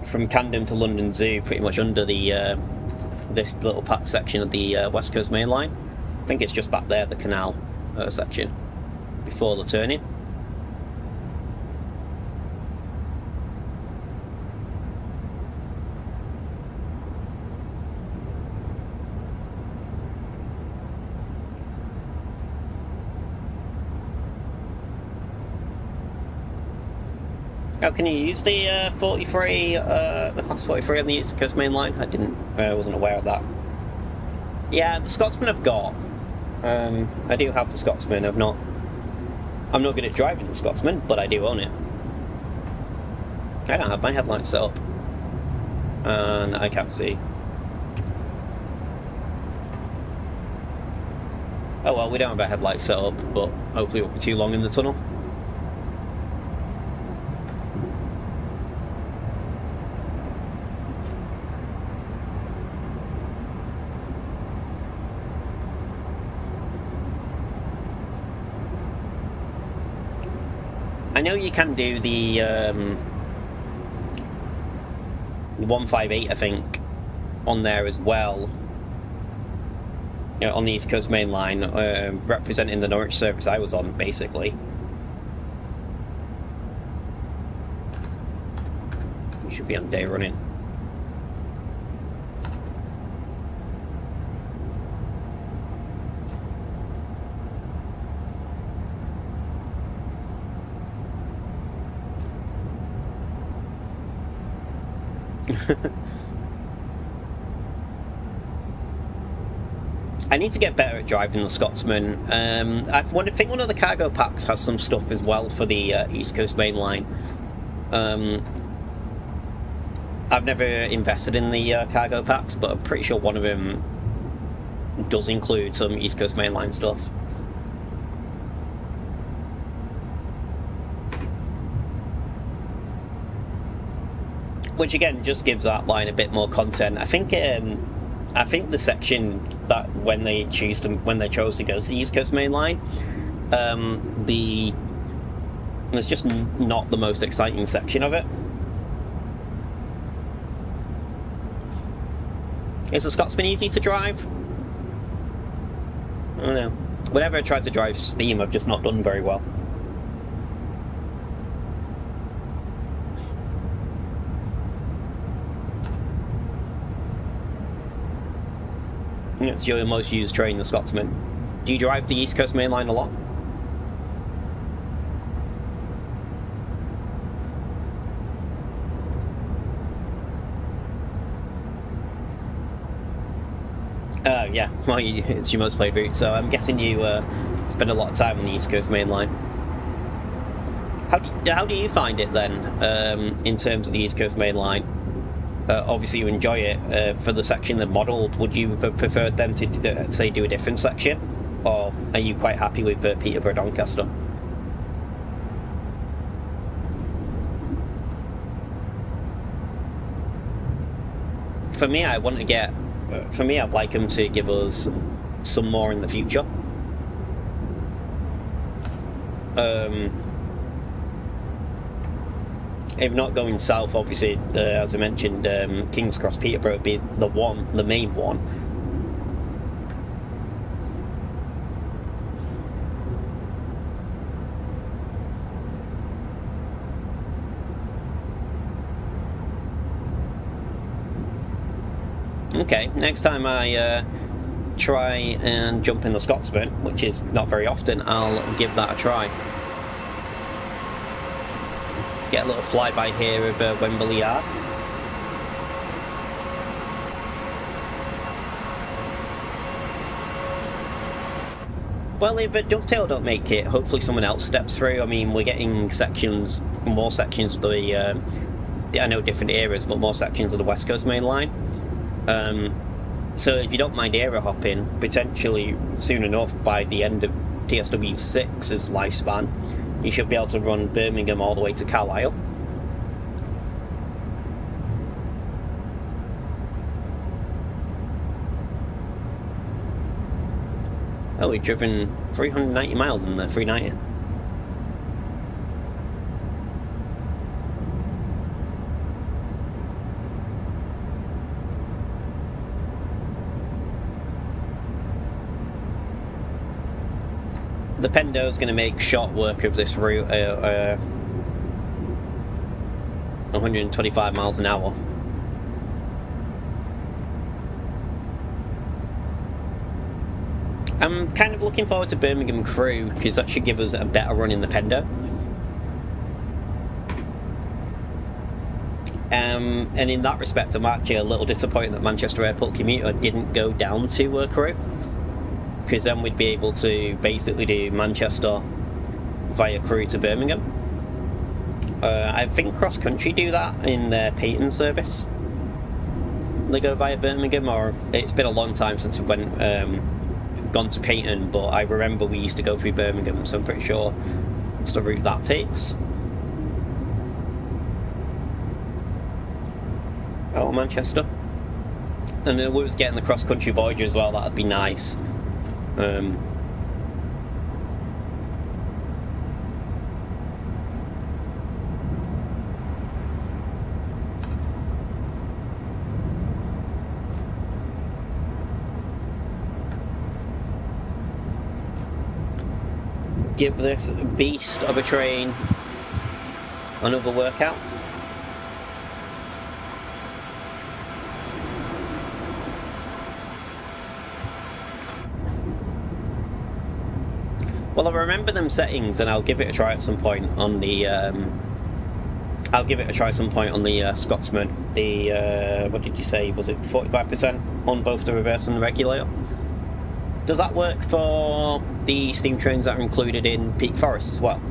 from Camden to London Zoo, pretty much under the this little section of the West Coast Main Line. I think it's just back there, the canal section, before the turning. Oh, can you use the 43, the class 43 on the East Coast Main Line? I wasn't aware of that. Yeah, the Scotsman I've got. I do have the Scotsman. I'm not good at driving the Scotsman, but I do own it. I don't have my headlights set up. And I can't see. Oh well, we don't have our headlights set up, but hopefully it won't be too long in the tunnel. I know you can do the 158, I think, on there as well. You know, on the East Coast Main Line, representing the Norwich service I was on, basically. We should be on day running. I need to get better at driving the Scotsman. I think one of the cargo packs has some stuff as well for the East Coast Main Line. I've never invested in the cargo packs, but I'm pretty sure one of them does include some East Coast Main Line stuff. Which again just gives that line a bit more content. I think the section that when they chose to go to the East Coast Main Line, it's just not the most exciting section of it. Is the Scotsman easy to drive? I don't know. Whenever I tried to drive Steam, I've just not done very well. It's your most used train, the Scotsman. Do you drive the East Coast Main Line a lot? Yeah, well, it's your most played route, so I'm guessing you spend a lot of time on the East Coast Main Line. How do you find it then, in terms of the East Coast Main Line? Obviously you enjoy it. For the section they've modelled, would you have preferred them to do a different section, or are you quite happy with Peterborough Doncaster? For me, I'd like them to give us some more in the future. If not going south, obviously, as I mentioned, King's Cross Peterborough would be the main one. Okay, next time I try and jump in the Scotsman, which is not very often, I'll give that a try. Get a little flyby here of Wembley Yard. Well, if Dovetail don't make it, hopefully someone else steps through. I mean, we're getting more sections of the, I know different eras, but more sections of the West Coast Main Line. So if you don't mind area hopping, potentially soon enough, by the end of TSW6's lifespan, you should be able to run Birmingham all the way to Carlisle. Oh, we've driven 390 miles in the 390. The Pendo's going to make short work of this route, 125 miles an hour. I'm kind of looking forward to Birmingham Crew, because that should give us a better run in the Pendo. And in that respect, I'm actually a little disappointed that Manchester Airport Commuter didn't go down to Crewe, because then we'd be able to basically do Manchester via Crewe to Birmingham. I think Cross Country do that in their Peyton service. They go via Birmingham, or it's been a long time since we gone to Peyton, but I remember we used to go through Birmingham, so I'm pretty sure it's the route that takes. Oh, Manchester. And we was getting the cross country Voyager as well, that'd be nice. Give this beast of a train another workout. Well, I remember them settings, and I'll give it a try at some point on the. Scotsman. The what did you say? Was it 45% on both the reverse and the regulator? Does that work for the steam trains that are included in Peak Forest as well?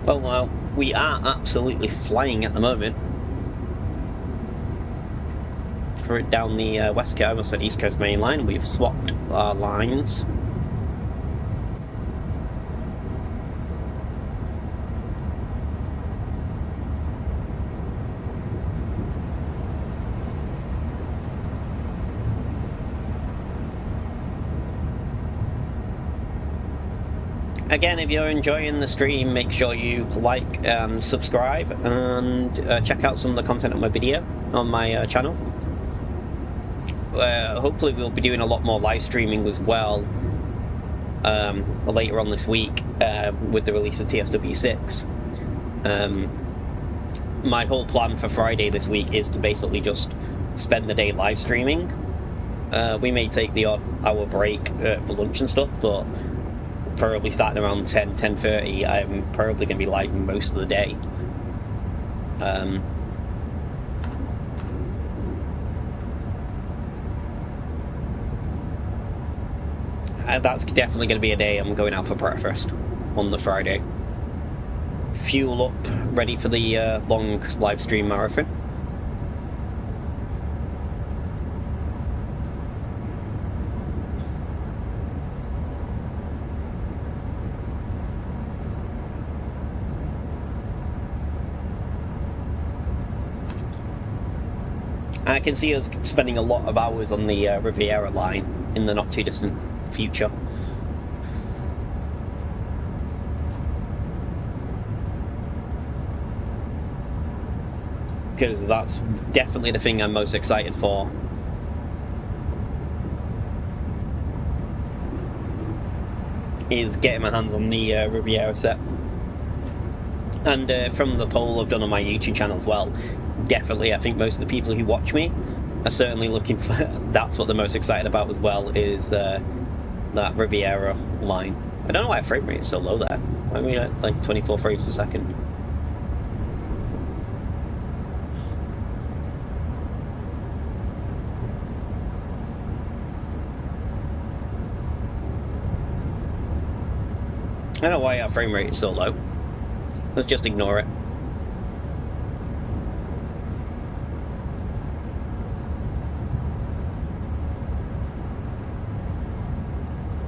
Well, we are absolutely flying at the moment. For it down the West Coast, I almost said East Coast main line, we've swapped our lines. Again, if you're enjoying the stream, make sure you like and subscribe, and check out some of the content on my video on my channel. Hopefully we'll be doing a lot more live streaming as well later on this week with the release of TSW6. My whole plan for Friday this week is to basically just spend the day live streaming. We may take the odd hour break for lunch and stuff, but probably starting around 10:30, I'm probably going to be live most of the day. That's definitely going to be a day I'm going out for breakfast on the Friday. Fuel up, ready for the long live stream marathon. I can see us spending a lot of hours on the Riviera line in the not too distant future. Because that's definitely the thing I'm most excited for. Is getting my hands on the Riviera set. And from the poll I've done on my YouTube channel as well, definitely I think most of the people who watch me are certainly looking for that's what they're most excited about as well, is that Riviera line. I don't know why frame rate is so low there. Why are we at like 24 frames per second? I don't know why our frame rate is so low. Let's just ignore it.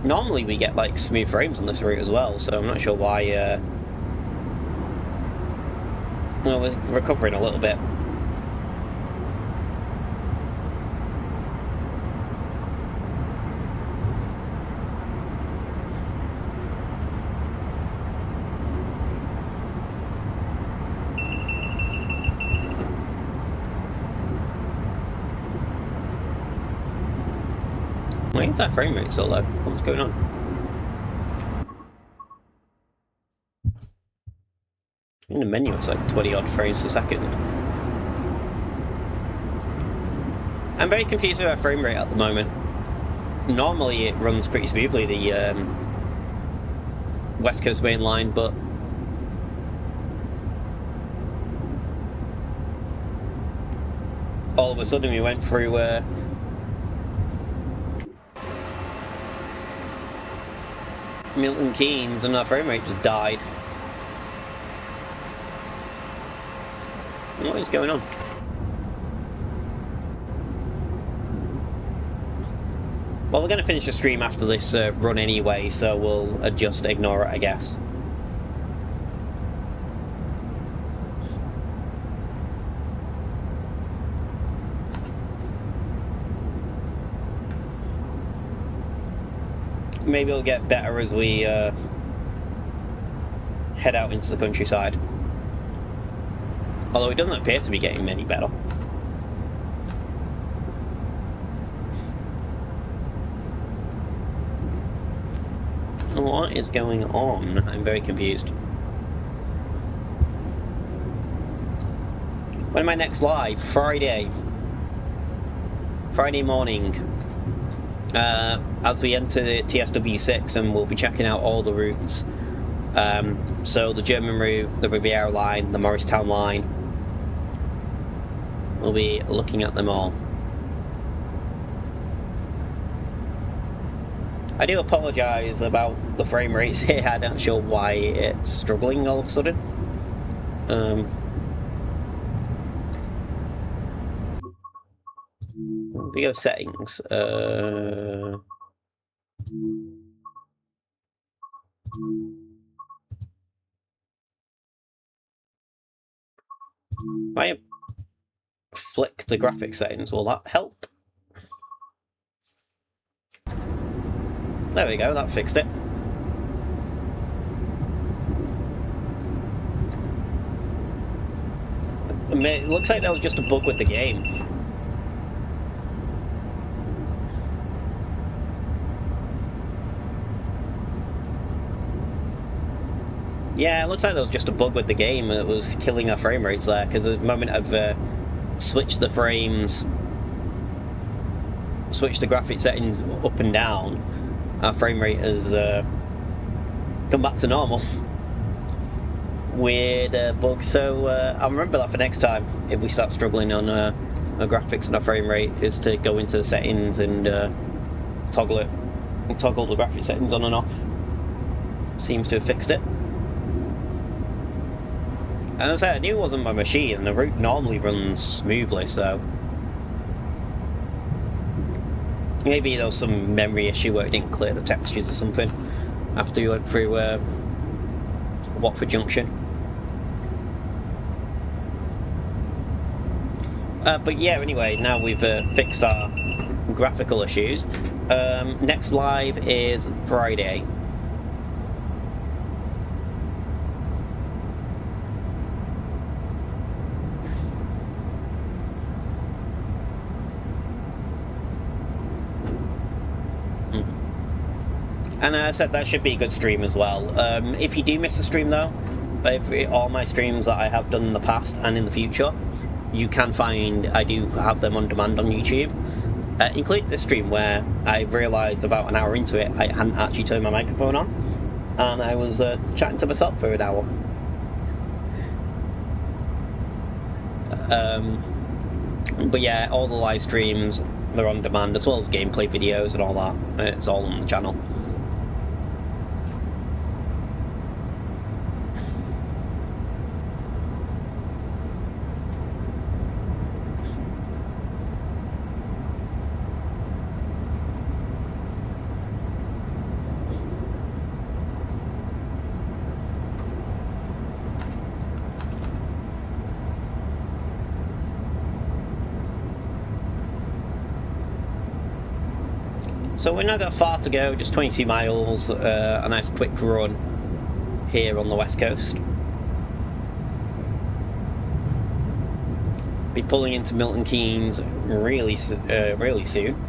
normally we get like smooth frames on this route as well, so I'm not sure why. Well, we're recovering a little bit. Why is that frame rate so low? What's going on? In the menu it's like 20 odd frames per second. I'm very confused with our frame rate at the moment. Normally it runs pretty smoothly, the West Coast main line, but all of a sudden we went through Milton Keynes and our frame rate just died. What is going on? Well, we're going to finish the stream after this run anyway, so we'll just ignore it, I guess. Maybe it'll get better as we head out into the countryside. Although it doesn't appear to be getting many better. What is going on? I'm very confused. When am I next live? Friday. Friday morning. As we enter the TSW6, and we'll be checking out all the routes. So the German route, the Riviera line, the Morristown line. We'll be looking at them all. I do apologise about the frame rates here. I'm not sure why it's struggling all of a sudden. We go settings. I flick the graphics settings. Will that help? There we go. That fixed it. It looks like that was just a bug with the game. Yeah, it looks like there was just a bug with the game. It was killing our frame rates there, because the moment I've switched the frames, switched the graphic settings up and down, our frame rate has come back to normal. Weird bug, so I'll remember that for next time. If we start struggling on our graphics and our frame rate, is to go into the settings and toggle it, and toggle the graphic settings on and off. Seems to have fixed it. And as I said, I knew it wasn't my machine, and the route normally runs smoothly, so maybe there was some memory issue where it didn't clear the textures or something after you went through Watford Junction. But yeah, anyway, now we've fixed our graphical issues. Next live is Friday. And as I said, that should be a good stream as well. If you do miss a stream though, all my streams that I have done in the past and in the future, you can find, I do have them on demand on YouTube. Including this stream where I realised about an hour into it, I hadn't actually turned my microphone on. And I was chatting to myself for an hour. But yeah, all the live streams, they're on demand, as well as gameplay videos and all that. It's all on the channel. So we've not got far to go, just 22 miles, a nice quick run here on the west coast. Be pulling into Milton Keynes really soon.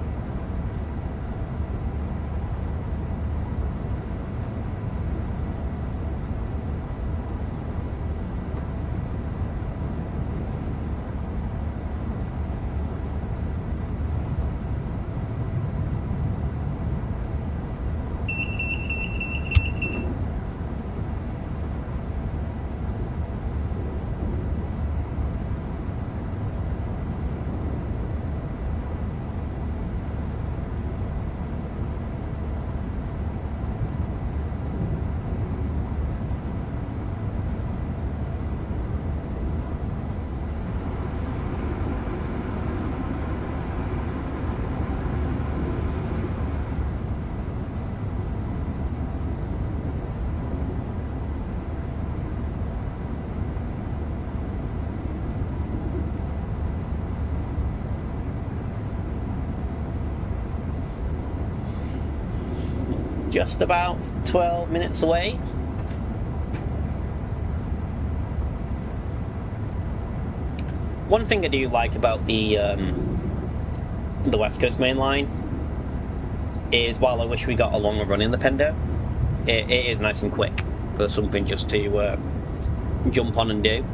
Just about 12 minutes away. One thing I do like about the West Coast Main Line is, while I wish we got a longer run in the Pendo, it is nice and quick for something just to jump on and do.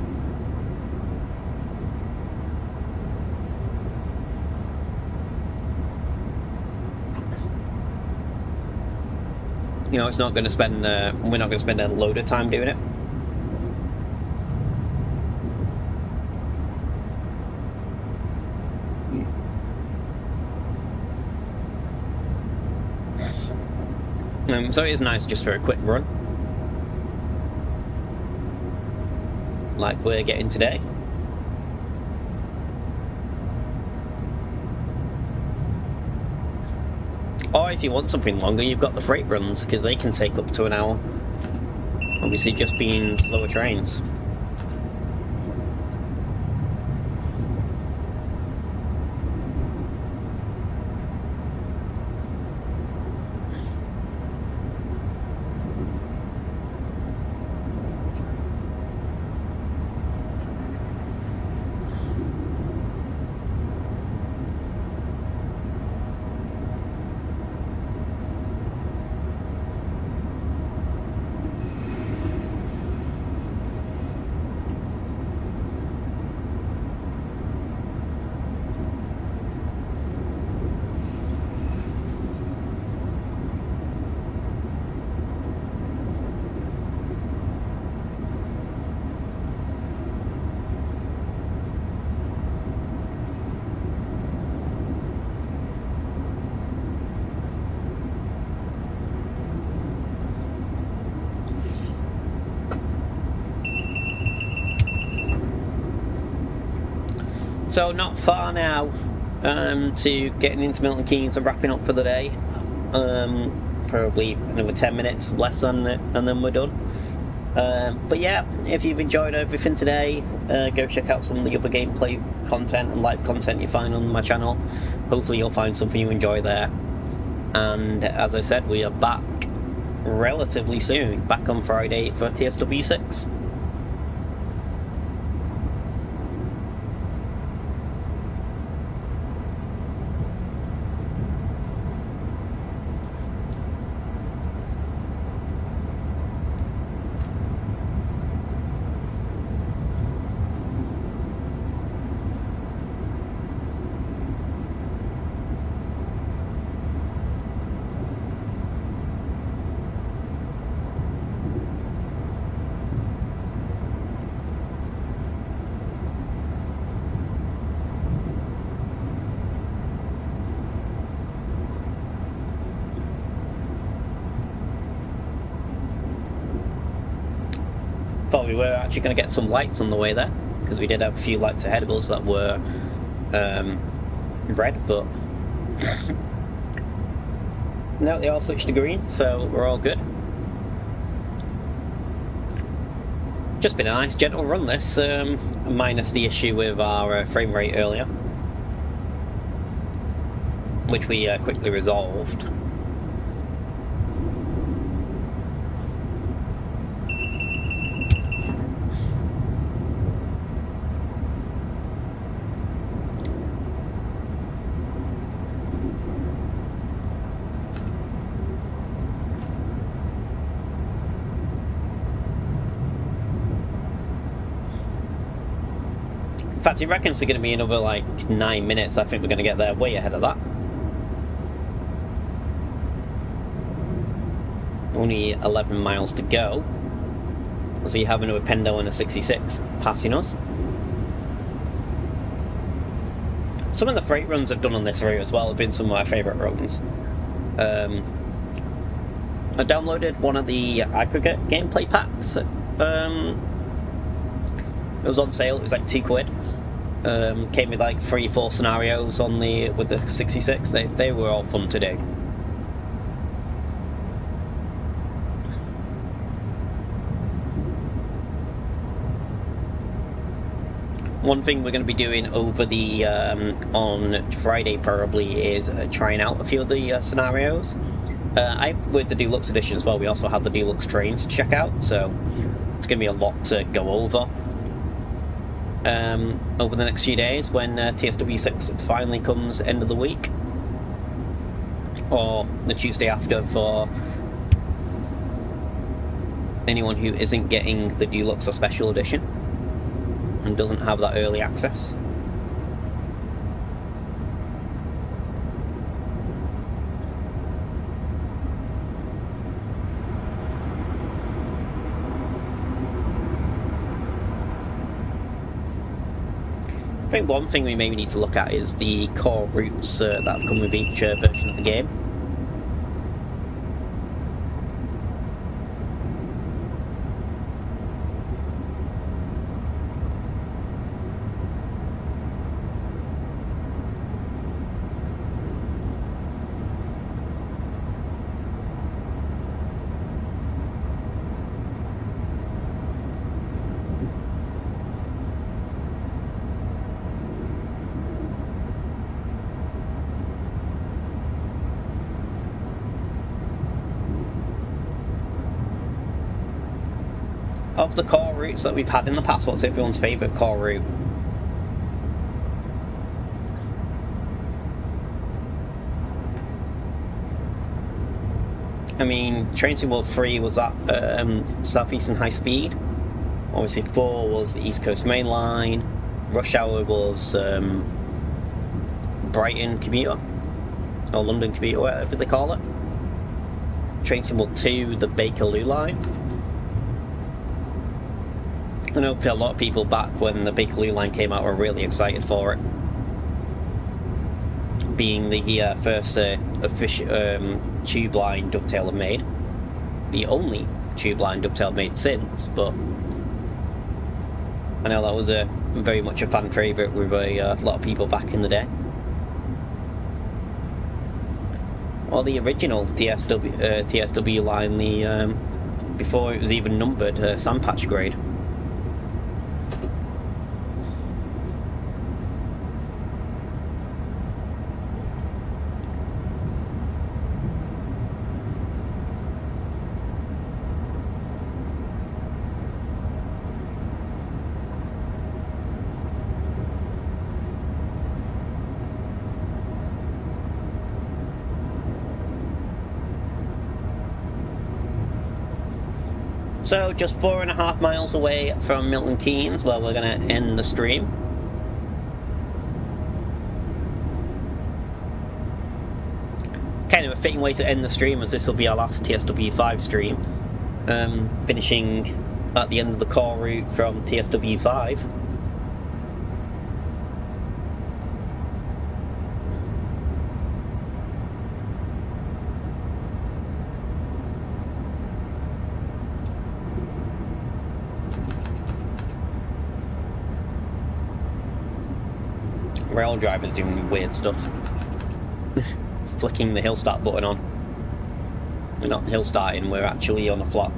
You know, it's not going to spend. We're not going to spend a load of time doing it. So it is nice just for a quick run, like we're getting today. Or if you want something longer, you've got the freight runs, because they can take up to an hour. Obviously, just being slower trains. So not far now to getting into Milton Keynes and wrapping up for the day. Probably another 10 minutes less than it, and then we're done. But yeah, if you've enjoyed everything today, go check out some of the other gameplay content and live content you find on my channel. Hopefully you'll find something you enjoy there. And as I said, we are back relatively soon, back on Friday for TSW 6. Thought we were actually going to get some lights on the way there, because we did have a few lights ahead of us that were red, but no, they all switched to green, so we're all good. Just been a nice gentle run this, minus the issue with our frame rate earlier. which we quickly resolved. In fact, he reckons we're going to be another like 9 minutes. I think we're going to get there way ahead of that. Only 11 miles to go. So you have another Pendo and a 66 passing us. Some of the freight runs I've done on this route as well have been some of my favourite runs. I downloaded one of the aggregate gameplay packs. It was on sale. It was like £2. Came with like 3-4 scenarios on with the 66. They were all fun to do. One thing we're going to be doing over the on Friday probably is trying out a few of the scenarios. With the deluxe edition as well, we also have the deluxe trains to check out, so it's going to be a lot to go over the next few days when TSW6 finally comes end of the week, or the Tuesday after for anyone who isn't getting the deluxe or special edition and doesn't have that early access. I think one thing we maybe need to look at is the core routes that have come with each version of the game. Of the core routes that we've had in the past, what's everyone's favourite core route? I mean, Train Sim World 3 was that Southeastern High Speed. Obviously 4 was the East Coast Main Line. Rush Hour was Brighton Commuter, or London Commuter, whatever they call it. Train Sim World 2, the Bakerloo line. I know a lot of people back when the Bakerloo line came out were really excited for it. Being the first official tube line dovetail made. The only tube line dovetail made since, but I know that was very much a fan favourite with a lot of people back in the day. Or the original TSW line, the before it was even numbered, Sandpatch grade. So just 4.5 miles away from Milton Keynes, where we're going to end the stream. Kind of a fitting way to end the stream, as this will be our last TSW5 stream. Finishing at the end of the core route from TSW5. Rail driver's doing weird stuff. Flicking the hill start button on. We're not hill starting, we're actually on a flat.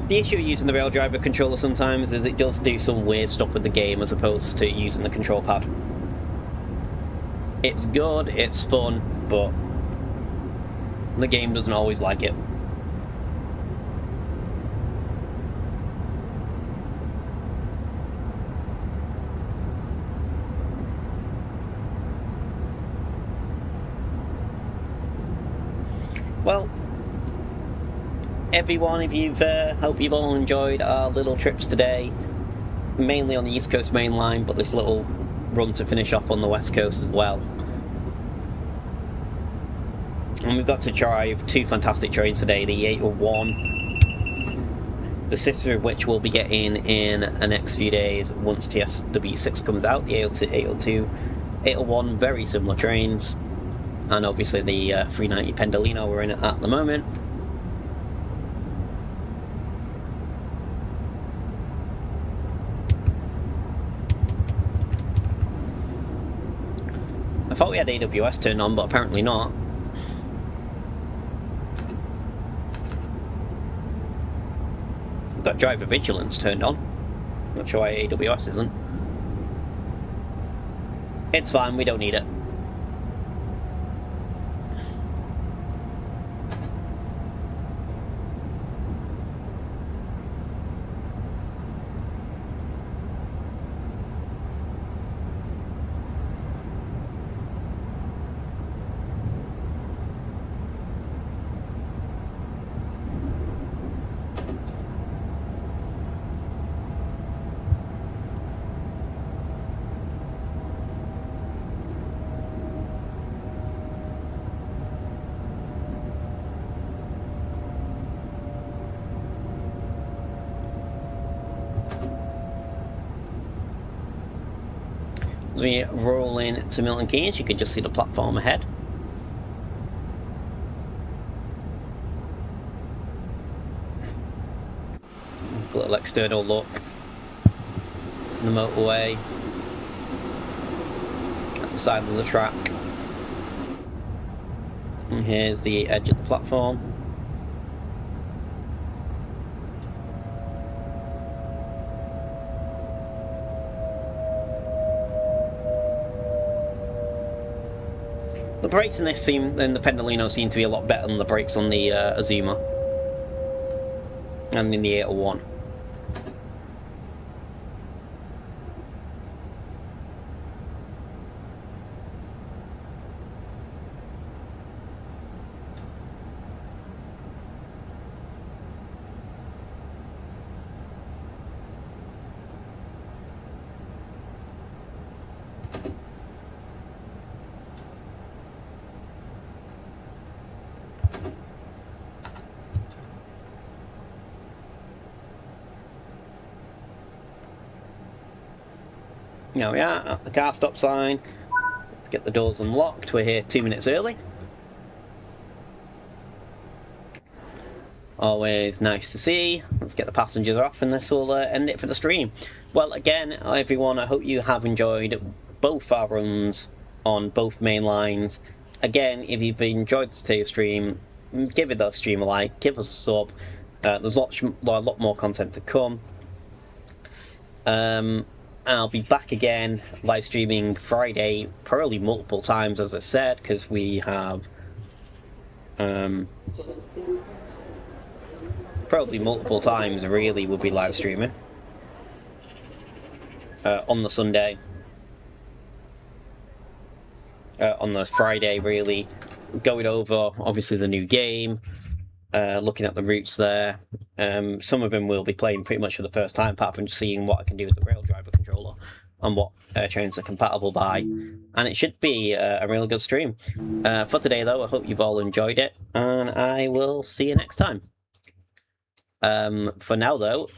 The issue of using the rail driver controller sometimes is it does do some weird stuff with the game as opposed to using the control pad. It's good, it's fun, but the game doesn't always like it. Well, everyone, if you've hope you've all enjoyed our little trips today, mainly on the East Coast main line, but this little run to finish off on the West Coast as well. And we've got to drive two fantastic trains today, the 801, the sister of which we'll be getting in the next few days once TSW6 comes out, the 802, 801, very similar trains, and obviously the 390 Pendolino we're in at the moment. I thought we had AWS turned on, but apparently not. We've got driver vigilance turned on. Not sure why AWS isn't. It's fine, we don't need it. As we roll in to Milton Keynes, you can just see the platform ahead. A little external look. The motorway. At the side of the track. And here's the edge of the platform. The brakes in this in the Pendolino seem to be a lot better than the brakes on the Azuma and in the 801. Now we are at the car stop sign. Let's get the doors unlocked. We're here 2 minutes early. Always nice to see. Let's get the passengers off and this will end it for the stream. Well, again, everyone, I hope you have enjoyed both our runs on both main lines. Again, if you've enjoyed today's stream, give the stream a like, give us a sub. There's a lot more content to come. I'll be back again live streaming Friday, probably multiple times as I said, because we have probably multiple times really we'll be live streaming on the Sunday, on the Friday really, going over obviously the new game, looking at the routes there. Some of them we'll be playing pretty much for the first time, apart from just seeing what I can do with the rail driver controller and what trains are compatible by. And it should be a really good stream. For today though, I hope you've all enjoyed it, and I will see you next time. For now though,